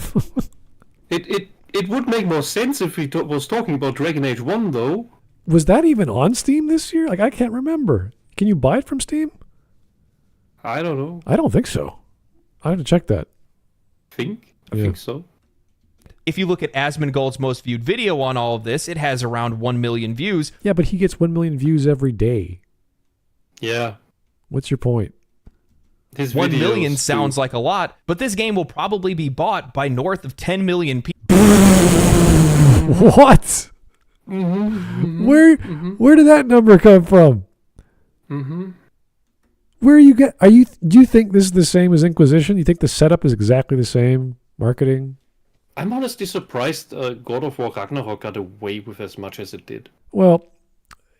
It would make more sense if he was talking about Dragon Age 1, though. Was that even on Steam this year? Like, I can't remember. Can you buy it from Steam? I don't know. I don't think so. I have to check that. I think so. If you look at Asmongold's most viewed video on all of this, it has around 1 million views. Yeah, but he gets 1 million views every day. Yeah. What's your point? His 1 million videos sounds like a lot, but this game will probably be bought by north of 10 million people. What? Mm-hmm, Where did that number come from? Mm-hmm. Where do you think this is the same as Inquisition? You think the setup is exactly the same? Marketing? I'm honestly surprised God of War Ragnarok got away with as much as it did. Well,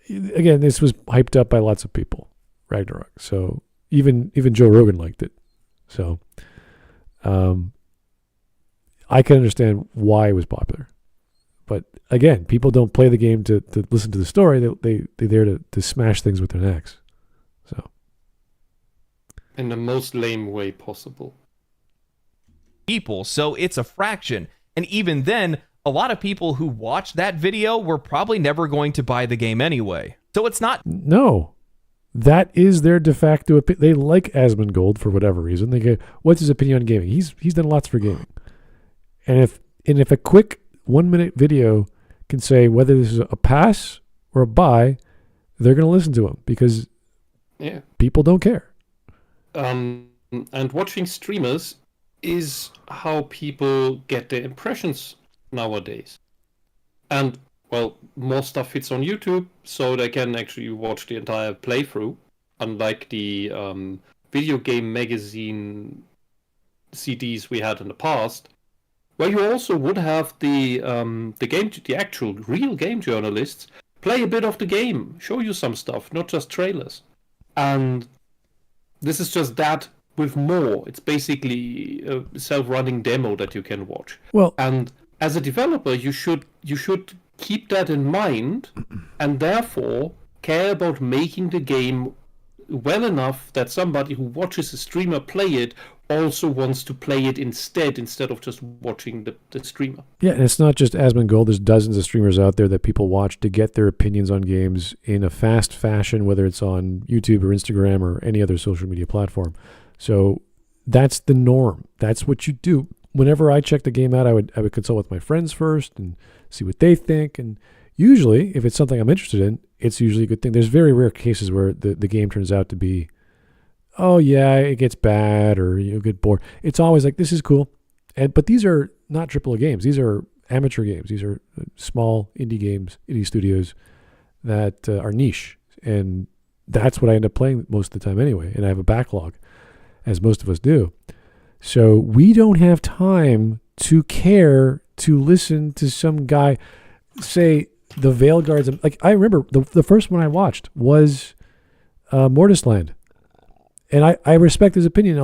again, this was hyped up by lots of people, Ragnarok. So even Joe Rogan liked it. So I can understand why it was popular. But again, people don't play the game to listen to the story. They're there to smash things with their axe. So in the most lame way possible. People, so it's a fraction. And even then, a lot of people who watched that video were probably never going to buy the game anyway. So it's not... No. That is their de facto opinion. They like Asmongold for whatever reason. They go, what's his opinion on gaming? He's done lots for gaming. And if a quick 1 minute video can say whether this is a pass or a buy, they're going to listen to him because people don't care. And watching streamers is how people get their impressions nowadays. And, well, more stuff fits on YouTube, so they can actually watch the entire playthrough, unlike the video game magazine CDs we had in the past, where you also would have the actual real game journalists play a bit of the game, show you some stuff, not just trailers. And this is just that with more. It's basically a self-running demo that you can watch. Well, and as a developer, you should keep that in mind, and therefore care about making the game well enough that somebody who watches a streamer play it also wants to play it instead of just watching the streamer. Yeah, and it's not just Asmongold. There's dozens of streamers out there that people watch to get their opinions on games in a fast fashion, whether it's on YouTube or Instagram or any other social media platform. So that's the norm. That's what you do. whenever I check the game out, I would consult with my friends first and see what they think. And usually, if it's something I'm interested in, it's usually a good thing. There's very rare cases where the game turns out to be, oh yeah, it gets bad or you get bored. It's always like, this is cool. But these are not AAA games. These are amateur games. These are small indie games, indie studios that are niche. And that's what I end up playing most of the time anyway. And I have a backlog, as most of us do. So we don't have time to care to listen to some guy say the Veilguards. Like, I remember the first one I watched was Mortisland. And I respect his opinion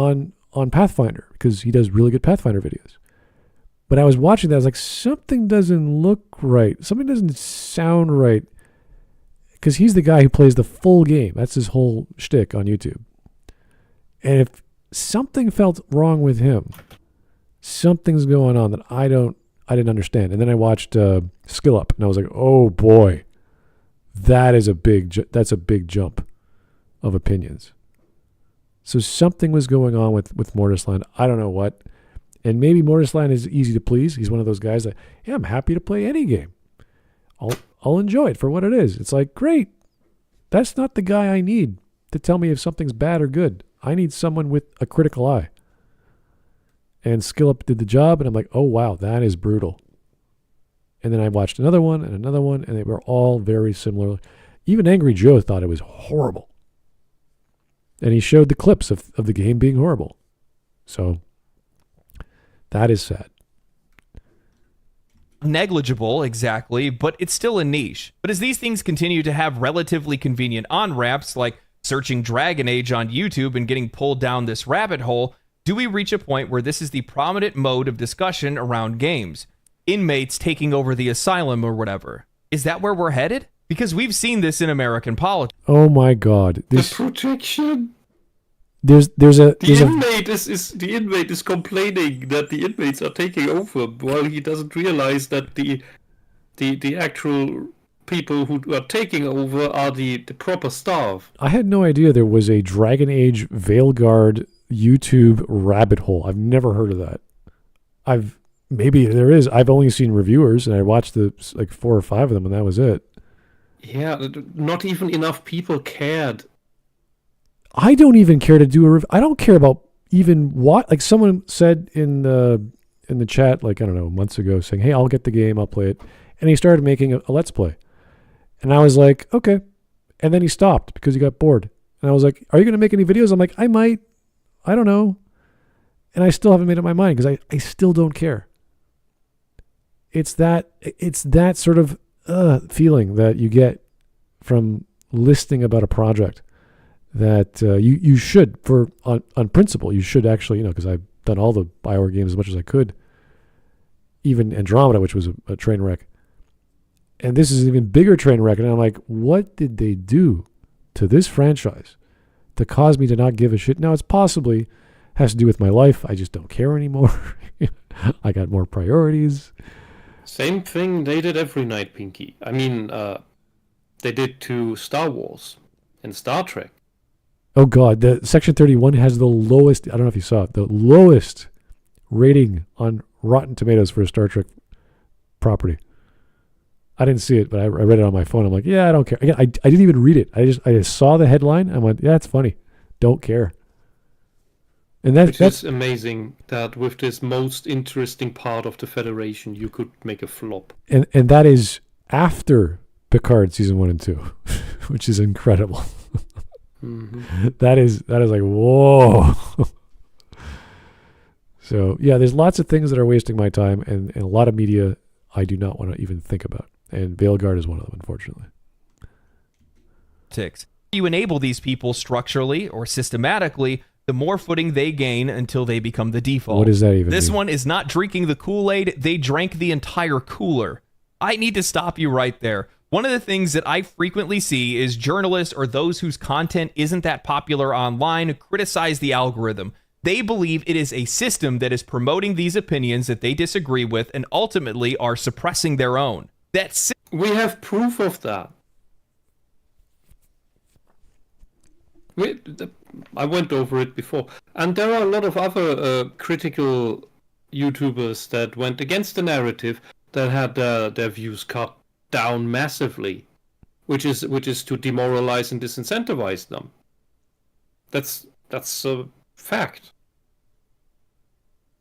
on Pathfinder because he does really good Pathfinder videos. But I was watching that, I was like, something doesn't look right. Something doesn't sound right. Because he's the guy who plays the full game. That's his whole shtick on YouTube. And if something felt wrong with him, something's going on that I didn't understand. And then I watched Skill Up, and I was like, oh boy, that's a big jump of opinions. So something was going on with Mortisland. I don't know what. And maybe Mortisland is easy to please. He's one of those guys that, yeah, I'm happy to play any game. I'll enjoy it for what it is. It's like, great. That's not the guy I need to tell me if something's bad or good. I need someone with a critical eye. And Skill Up did the job, and I'm like, oh, wow, that is brutal. And then I watched another one, and they were all very similar. Even Angry Joe thought it was horrible. And he showed the clips of the game being horrible. So that is sad. Negligible, exactly, but it's still a niche. But as these things continue to have relatively convenient on-ramps, like searching Dragon Age on YouTube and getting pulled down this rabbit hole, do we reach a point where this is the prominent mode of discussion around games? Inmates taking over the asylum or whatever. Is that where we're headed? Because we've seen this in American politics. Oh my God! The protection. The inmate is complaining that the inmates are taking over, while he doesn't realize that the actual people who are taking over are the proper staff. I had no idea there was a Dragon Age Veilguard YouTube rabbit hole. I've never heard of that. Maybe there is. I've only seen reviewers, and I watched like 4 or 5 of them, and that was it. Yeah, not even enough people cared. I don't even care to do a review. I don't care about even what. Like someone said in the chat, like, I don't know, months ago, saying, hey, I'll get the game, I'll play it. And he started making a Let's Play. And I was like, okay. And then he stopped because he got bored. And I was like, are you going to make any videos? I'm like, I might. I don't know. And I still haven't made up my mind because I still don't care. It's that sort of feeling that you get from listening about a project that you should, on principle, you should actually, because I've done all the BioWare games as much as I could, even Andromeda, which was a train wreck. And this is an even bigger train wreck. And I'm like, what did they do to this franchise to cause me to not give a shit? Now, it's possibly has to do with my life. I just don't care anymore. I got more priorities. Same thing they did every night, Pinky. I mean, they did to Star Wars and Star Trek. Oh, God. The Section 31 has the lowest, I don't know if you saw it, the lowest rating on Rotten Tomatoes for a Star Trek property. I didn't see it, but I read it on my phone. I'm like, yeah, I don't care. Again, I didn't even read it. I just saw the headline. I went, yeah, it's funny. Don't care. And that's amazing that with this most interesting part of the Federation, you could make a flop. And that is after Picard season 1 and 2, which is incredible. Mm-hmm. That is like, whoa. So yeah, there's lots of things that are wasting my time, and a lot of media I do not want to even think about. And Veilguard is one of them, unfortunately. You enable these people structurally or systematically, the more footing they gain until they become the default. What does that even This mean? one is not drinking the Kool-Aid, they drank the entire cooler. I need to stop you right there. One of the things that I frequently see is journalists or those whose content isn't that popular online criticize the algorithm. They believe it is a system that is promoting these opinions that they disagree with and ultimately are suppressing their own. We have proof of that. I went over it before. And there are a lot of other critical YouTubers that went against the narrative that had their views cut down massively, which is to demoralize and disincentivize them. That's a fact.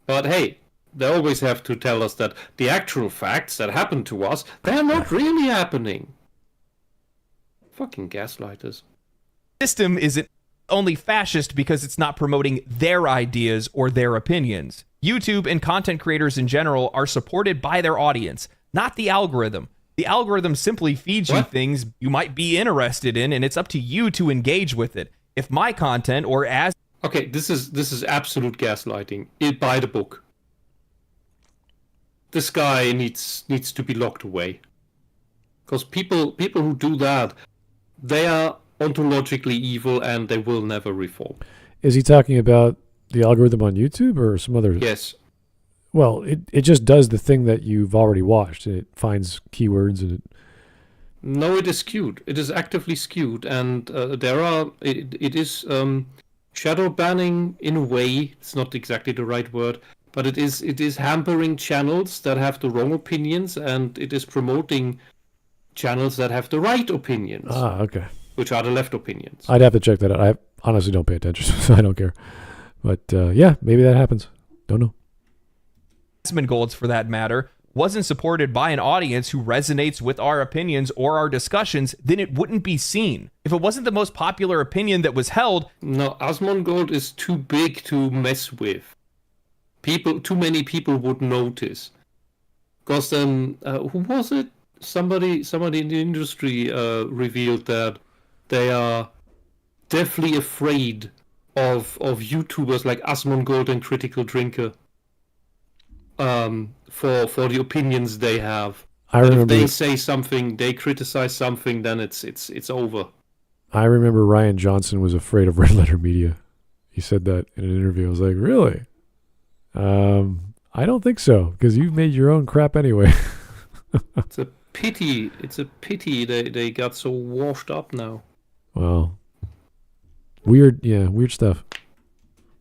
But hey, they always have to tell us that the actual facts that happen to us, they're not really happening. Fucking gaslighters. System isn't only fascist because it's not promoting their ideas or their opinions. YouTube and content creators in general are supported by their audience, not the algorithm. The algorithm simply feeds you things you might be interested in, and it's up to you to engage with it. If my content or as... Okay, this is absolute gaslighting. By the book. This guy needs to be locked away. Because people who do that, they are ontologically evil and they will never reform. Is he talking about the algorithm on YouTube or some other? Yes. Well, it just does the thing that you've already watched. It finds keywords and it... No, it is skewed. It is actively skewed, and it is shadow banning in a way. It's not exactly the right word, but it is hampering channels that have the wrong opinions, and it is promoting channels that have the right opinions. Ah, okay. Which are the left opinions. I'd have to check that out. I honestly don't pay attention, so I don't care. But yeah, maybe that happens. Don't know. Goals, for that matter, wasn't supported by an audience who resonates with our opinions or our discussions, then it wouldn't be seen. If it wasn't the most popular opinion that was held... No, Asmongold is too big to mess with. Too many people would notice. Because then, who was it? Somebody in the industry revealed that they are deathly afraid of YouTubers like Asmongold and Critical Drinker. For the opinions they have. I remember, if they say something, they criticize something, then it's over. I remember Ryan Johnson was afraid of Red Letter Media. He said that in an interview. I was like, really? I don't think so, because you've made your own crap anyway. It's a pity. It's a pity they got so washed up now. Well, weird stuff.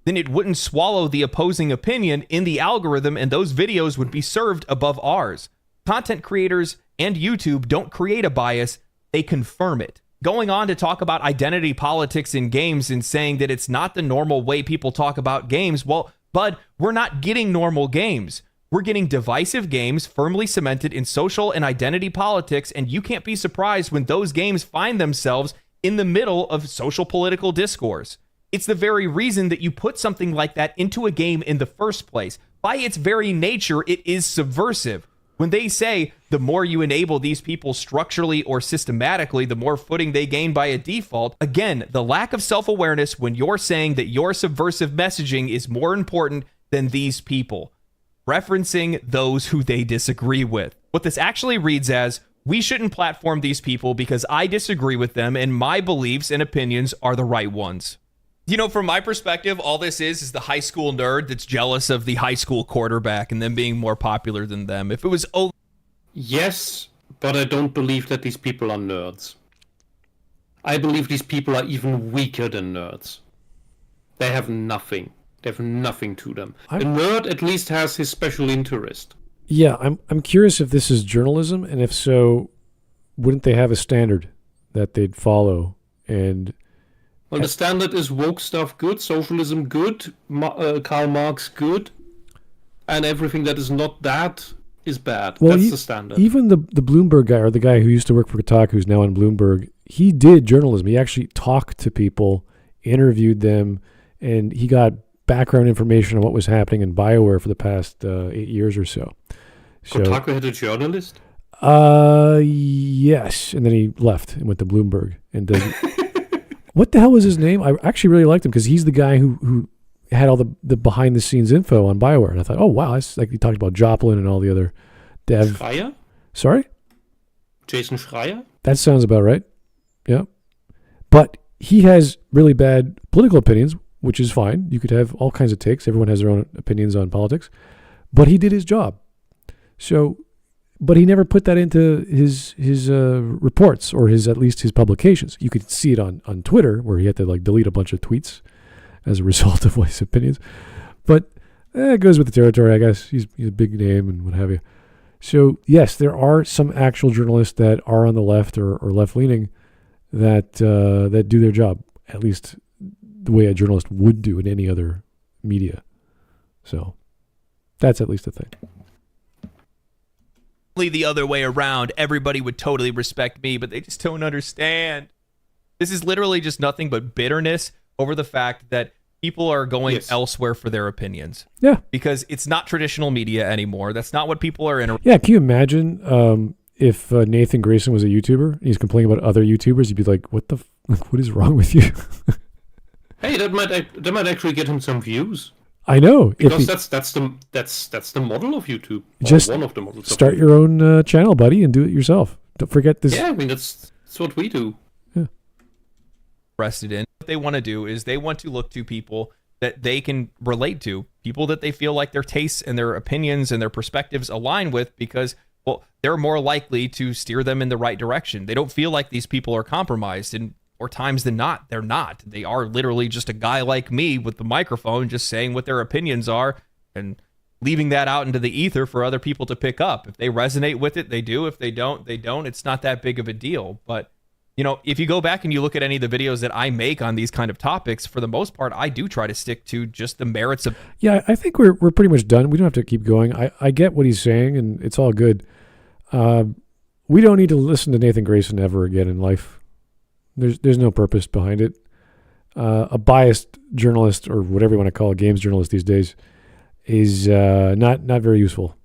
Then it wouldn't swallow the opposing opinion in the algorithm, and those videos would be served above ours. Content creators and YouTube don't create a bias, they confirm it. Going on to talk about identity politics in games and saying that it's not the normal way people talk about games, well, bud, we're not getting normal games. We're getting divisive games firmly cemented in social and identity politics, and you can't be surprised when those games find themselves in the middle of social political discourse. It's the very reason that you put something like that into a game in the first place. By its very nature, it is subversive. When they say the more you enable these people structurally or systematically, the more footing they gain by a default, again, the lack of self-awareness when you're saying that your subversive messaging is more important than these people, referencing those who they disagree with. What this actually reads as, we shouldn't platform these people because I disagree with them and my beliefs and opinions are the right ones. You know, from my perspective, all this is the high school nerd that's jealous of the high school quarterback and them being more popular than them. If it was... Yes, but I don't believe that these people are nerds. I believe these people are even weaker than nerds. They have nothing. They have nothing to them. A nerd at least has his special interest. Yeah, I'm curious if this is journalism, and if so, wouldn't they have a standard that they'd follow? And... Well, the standard is woke stuff good, socialism good, Karl Marx good, and everything that is not that is bad. Well, that's the standard. Even the Bloomberg guy, or the guy who used to work for Kotaku, who's now on Bloomberg, he did journalism. He actually talked to people, interviewed them, and he got background information on what was happening in BioWare for the past 8 years or so. Kotaku had a journalist? Yes. And then he left and went to Bloomberg. And what the hell was his name? I actually really liked him because he's the guy who had all the behind-the-scenes info on BioWare. And I thought, oh, wow, that's like he talked about Joplin and all the other dev. Schreier? Sorry? Jason Schreier? That sounds about right. Yeah. But he has really bad political opinions, which is fine. You could have all kinds of takes. Everyone has their own opinions on politics. But he did his job. So, but he never put that into his reports or at least his publications. You could see it on Twitter where he had to like delete a bunch of tweets as a result of his opinions. But it goes with the territory, I guess. He's a big name and what have you. So, yes, there are some actual journalists that are on the left or left-leaning that do their job, at least the way a journalist would do in any other media. So, that's at least a thing. The other way around, everybody would totally respect me, but they just don't understand. This is literally just nothing but bitterness over the fact that people are going elsewhere for their opinions. Yeah. Because it's not traditional media anymore. That's not what people are interested. Yeah, can you imagine if Nathan Grayson was a YouTuber and he's complaining about other YouTubers? You'd be like, what is wrong with you? Hey, that might actually get him some views. I know. Because that's the model of YouTube. Just one of the models. Start your own channel, buddy, and do it yourself. Don't forget this. Yeah, I mean that's what we do. Yeah. Interested in. What they want to do is they want to look to people that they can relate to, people that they feel like their tastes and their opinions and their perspectives align with, because they're more likely to steer them in the right direction. They don't feel like these people are compromised, and more times than not, they're not. They are literally just a guy like me with the microphone just saying what their opinions are and leaving that out into the ether for other people to pick up. If they resonate with it, they do. If they don't, they don't. It's not that big of a deal. But, if you go back and you look at any of the videos that I make on these kind of topics, for the most part, I do try to stick to just the merits of... Yeah, I think we're pretty much done. We don't have to keep going. I get what he's saying, and it's all good. We don't need to listen to Nathan Grayson ever again in life. There's no purpose behind it. A biased journalist, or whatever you want to call a games journalist these days, is not very useful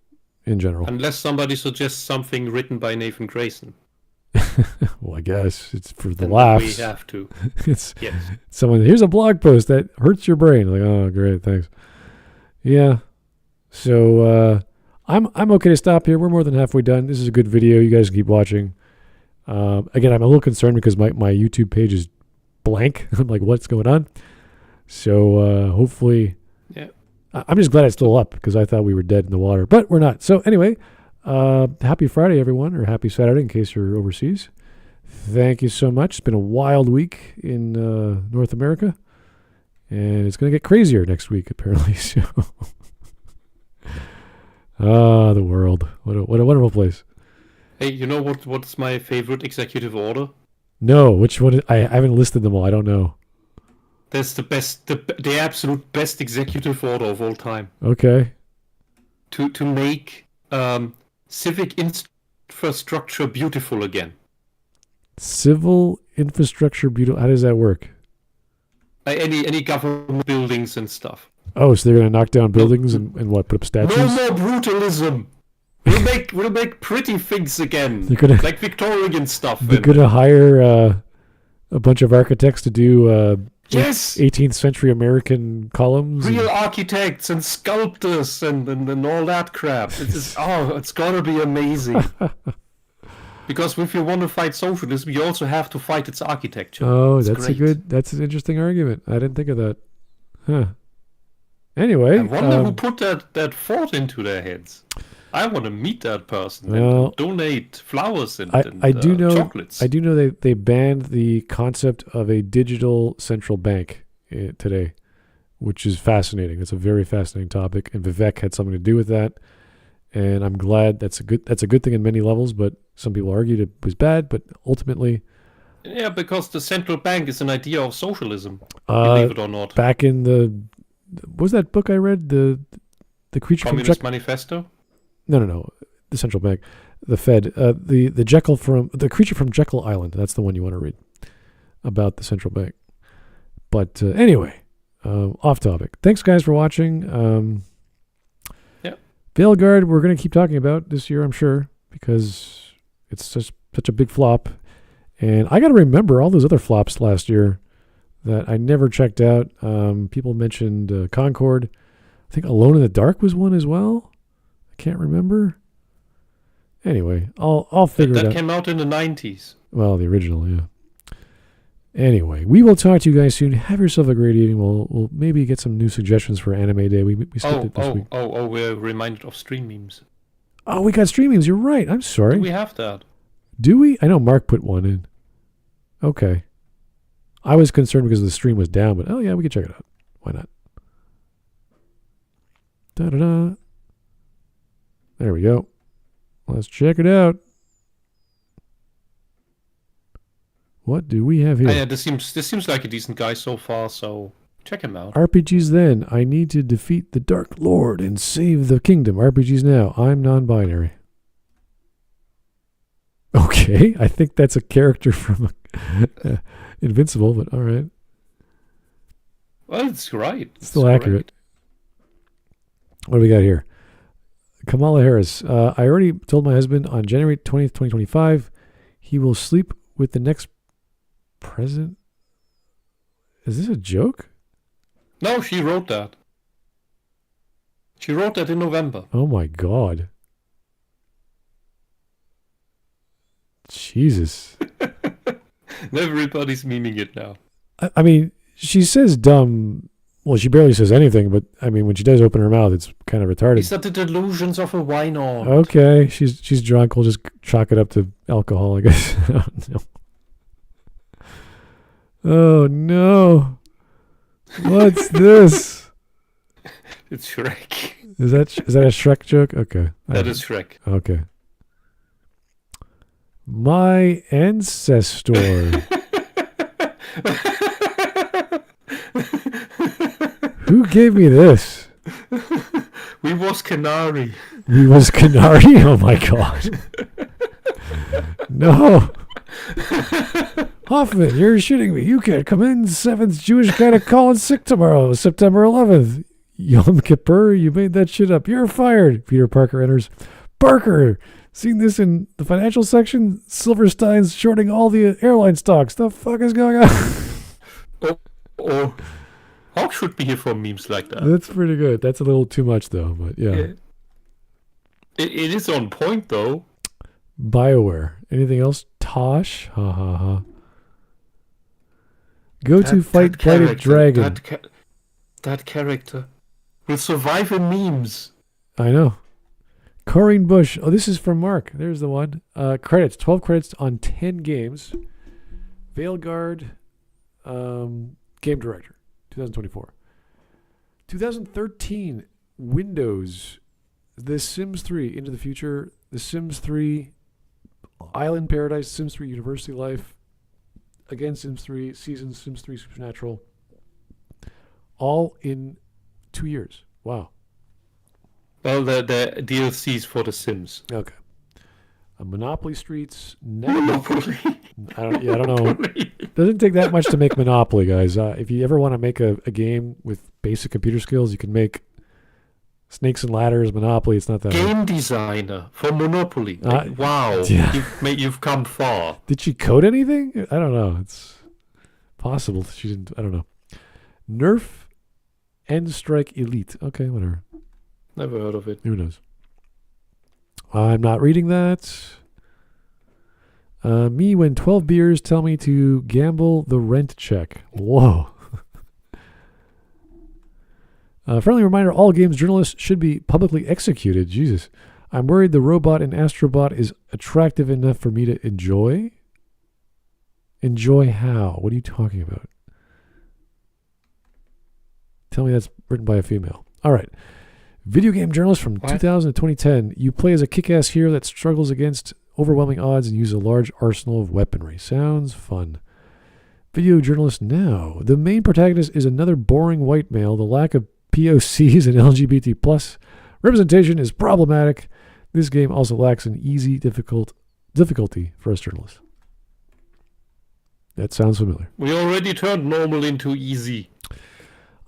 in general. Unless somebody suggests something written by Nathan Grayson. Well, I guess it's for the laughs. We have to. It's someone. Here's a blog post that hurts your brain. Like, oh, great, thanks. Yeah. So I'm okay to stop here. We're more than halfway done. This is a good video. You guys can keep watching. Again, I'm a little concerned because my YouTube page is blank. I'm like, what's going on? So hopefully, I'm just glad it's still up because I thought we were dead in the water, but we're not. So anyway, happy Friday, everyone, or happy Saturday in case you're overseas. Thank you so much. It's been a wild week in North America, and it's going to get crazier next week, apparently. So, the world. What a wonderful place. Hey, you know what's my favorite executive order? No, which one? I haven't listed them all. I don't know. That's the best, the absolute best executive order of all time. Okay. To make civic infrastructure beautiful again. Civil infrastructure beautiful. How does that work? Any government buildings and stuff. Oh, so they're going to knock down buildings and what? Put up statues? No more brutalism. We'll make pretty things again. Like Victorian stuff. They're going to hire a bunch of architects to do yes, 18th century American columns. Real architects and sculptors and all that crap. It's got to be amazing. Because if you want to fight socialism, you also have to fight its architecture. Oh, it's that's great. That's an interesting argument. I didn't think of that. Huh. Anyway. I wonder who put that thought into their heads. I want to meet that person and donate flowers and chocolates. I do know they banned the concept of a digital central bank today, which is fascinating. It's a very fascinating topic, and Vivek had something to do with that. And I'm glad that's a good thing in many levels, but some people argued it was bad, but ultimately... Yeah, because the central bank is an idea of socialism, believe it or not. Back in what was that book I read? The creature Communist from Manifesto? No. The central bank, the Fed, the creature from Jekyll Island. That's the one you want to read about the central bank. But anyway, off topic. Thanks, guys, for watching. Veilguard, we're going to keep talking about this year, I'm sure, because it's such a big flop. And I got to remember all those other flops last year that I never checked out. People mentioned Concord. I think Alone in the Dark was one as well. I can't remember. Anyway, I'll figure it out. That came out in the 90s. Well, the original, yeah. Anyway, we will talk to you guys soon. Have yourself a great evening. We'll maybe get some new suggestions for Anime Day. We skipped it this week. We're reminded of stream memes. Oh, we got stream memes. You're right. I'm sorry. Do we have that? Do we? I know Mark put one in. Okay. I was concerned because the stream was down, but oh yeah, we can check it out. Why not? Da-da-da. There we go. Let's check it out. What do we have here? Yeah, this seems like a decent guy so far, so check him out. RPGs then. I need to defeat the Dark Lord and save the kingdom. RPGs now. I'm non-binary. Okay, I think that's a character from Invincible, but all right. Well, it's right. Still accurate. What do we got here? Kamala Harris. I already told my husband on January 20th, 2025, he will sleep with the next president. Is this a joke? No, she wrote that. She wrote that in November. Oh my God. Jesus. Everybody's memeing it now. I mean, she says dumb. Well, she barely says anything, but I mean, when she does open her mouth, it's kind of retarded. These are the delusions of a wine-on. Okay, she's drunk. We'll just chalk it up to alcohol, I guess. Oh, no. Oh, no. What's this? It's Shrek. Is that a Shrek joke? Okay. That is Shrek. Okay. My ancestor. Who gave me this? We was Canary. We was Canary? Oh my God. No. Hoffman, you're shitting me. You can't come in. 7th Jewish guy to call in sick tomorrow, September 11th. Yom Kippur, you made that shit up. You're fired. Peter Parker enters. Parker, seen this in the financial section? Silverstein's shorting all the airline stocks. The fuck is going on? Oh. Hawk should be here for memes like that. That's pretty good. That's a little too much, though, but yeah. It is on point, though. BioWare. Anything else? Tosh? Ha ha ha. Go to fight Blighted Dragon. That character will survive in memes. I know. Corinne Bush. Oh, this is from Mark. There's the one. Credits. 12 credits on 10 games. Veilguard. Game Director. 2024. 2013. Windows. The Sims 3. Into the Future. The Sims 3. Island Paradise. Sims 3 University Life. Again, Sims 3. Seasons. Sims 3 Supernatural. All in 2 years. Wow. Well, the DLCs for The Sims. Okay. Monopoly Streets. Monopoly. I don't know. Doesn't take that much to make Monopoly, guys. If you ever want to make a game with basic computer skills, you can make Snakes and Ladders, Monopoly. It's not that Game hard. designer for Monopoly. Wow. Yeah. You've come far. Did she code anything? I don't know. It's possible. She didn't. I don't know. Nerf End Strike Elite. Okay, whatever. Never heard of it. Who knows? I'm not reading that. Me when 12 beers tell me to gamble the rent check. Whoa. Friendly reminder, all games journalists should be publicly executed. Jesus. I'm worried the robot in Astrobot is attractive enough for me to enjoy. Enjoy how? What are you talking about? Tell me that's written by a female. All right. Video game journalist from 2000 to 2010. You play as a kick-ass hero that struggles against overwhelming odds and use a large arsenal of weaponry. Sounds fun. Video journalist now. The main protagonist is another boring white male. The lack of POCs and LGBT plus representation is problematic. This game also lacks an easy difficulty for us journalists. That sounds familiar. We already turned normal into easy.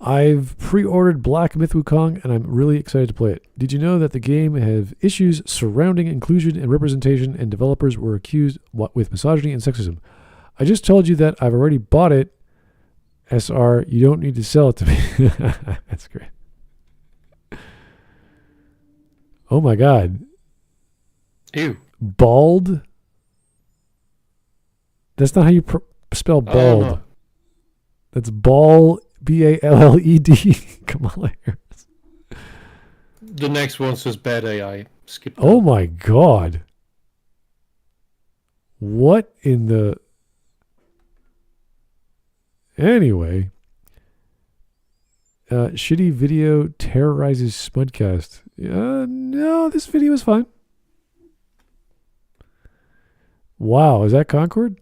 I've pre-ordered Black Myth Wukong, and I'm really excited to play it. Did you know that the game has issues surrounding inclusion and representation, and developers were accused with misogyny and sexism? I just told you that I've already bought it. SR, you don't need to sell it to me. That's great. Oh my God. Ew. Bald? That's not how you spell bald. That's ball. Balled. Kamala Harris. The next one says bad AI. Skip that. Oh my God. What in the... Anyway. Shitty video terrorizes Smudcast. No, this video is fine. Wow, is that Concord?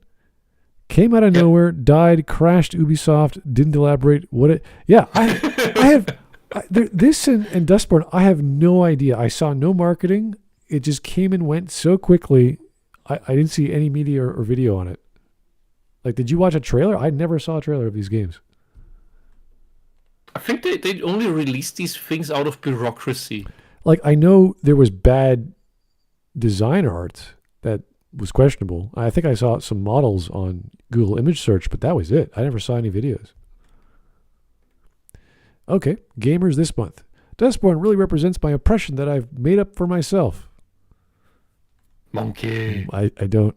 Came out of nowhere, died, crashed Ubisoft, didn't elaborate what it... Yeah, I have... this and Dustborn, I have no idea. I saw no marketing. It just came and went so quickly. I didn't see any media or video on it. Like, did you watch a trailer? I never saw a trailer of these games. I think they only released these things out of bureaucracy. Like, I know there was bad design art that was questionable. I think I saw some models on Google image search, but that was it. I never saw any videos. Okay, gamers this month. Dustborn really represents my oppression that I've made up for myself. Monkey. I don't...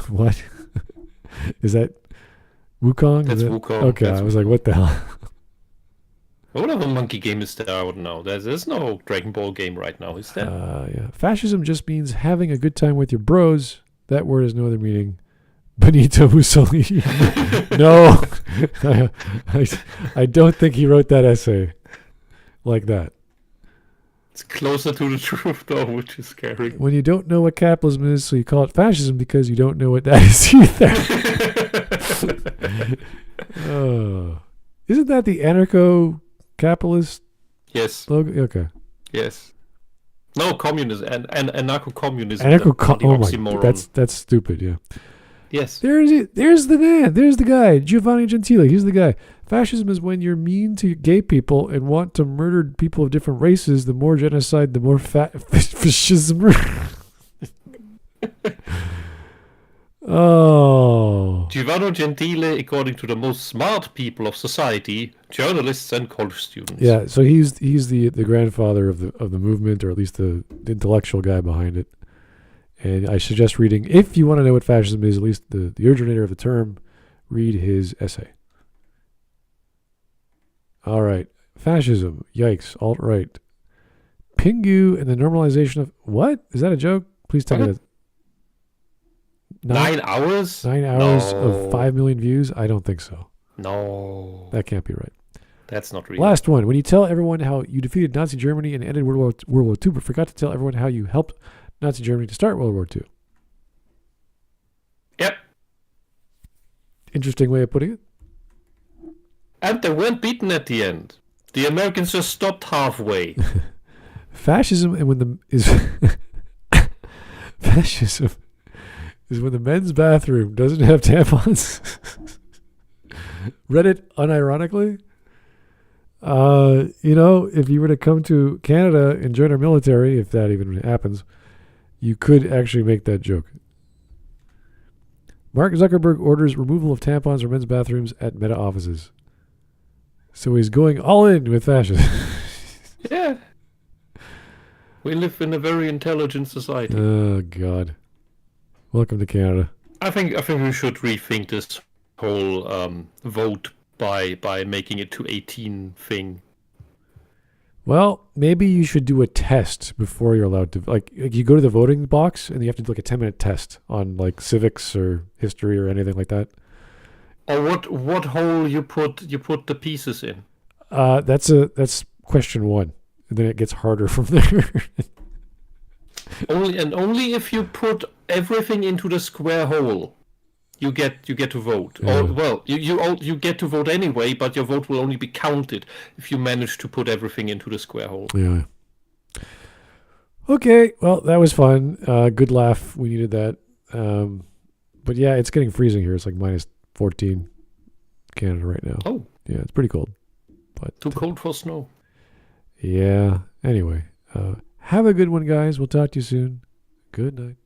What? Is that Wukong? That's Wukong. Okay, I was like, what the hell? What other monkey game is there? I wouldn't know. There's no Dragon Ball game right now, is there? Yeah. Fascism just means having a good time with your bros. That word has no other meaning. Benito Mussolini. No. I don't think he wrote that essay like that. It's closer to the truth, though, which is scary. When you don't know what capitalism is, so you call it fascism because you don't know what that is either. Isn't that the anarcho-capitalist Yes. logo? Okay. Yes. No, communism and anarcho-communism. Oh my, that's stupid. Yeah. Yes. There's the man. There's the guy. Giovanni Gentile. He's the guy. Fascism is when you're mean to gay people and want to murder people of different races. The more genocide, the more fascism. Oh. Giovanni Gentile, according to the most smart people of society, journalists and college students. Yeah, so he's the grandfather of the movement, or at least the intellectual guy behind it. And I suggest reading, if you want to know what fascism is, at least the originator of the term, read his essay. All right. Fascism. Yikes. Alt-right. Pingu and the normalization of... What? Is that a joke? Please tell me that. 9 hours? 9 hours No. of 5 million views? I don't think so. No. That can't be right. That's not real. Last one. When you tell everyone how you defeated Nazi Germany and ended World War II, but forgot to tell everyone how you helped Nazi Germany to start World War II. Yep. Interesting way of putting it. And they weren't beaten at the end. The Americans just stopped halfway. Fascism and when the is fascism is when the men's bathroom doesn't have tampons. Reddit unironically. If you were to come to Canada and join our military, if that even happens, you could actually make that joke. Mark Zuckerberg orders removal of tampons from men's bathrooms at Meta offices. So he's going all in with fascism. Yeah. We live in a very intelligent society. Oh, God. Welcome to Canada. I think we should rethink this whole vote by making it to 18 thing. Well, maybe you should do a test before you're allowed to. Like you go to the voting box and you have to do like a 10-minute test on like civics or history or anything like that. Or what hole you put the pieces in? That's question one. And then it gets harder from there. Only if you put everything into the square hole, you get to vote. Yeah. Or well, you get to vote anyway, but your vote will only be counted if you manage to put everything into the square hole. Yeah. Okay, well, that was fun. Good laugh. We needed that. But yeah, it's getting freezing here. It's like minus 14 Canada right now. Oh. Yeah, it's pretty cold. But Too cold for snow. Yeah. Anyway, have a good one, guys. We'll talk to you soon. Good night.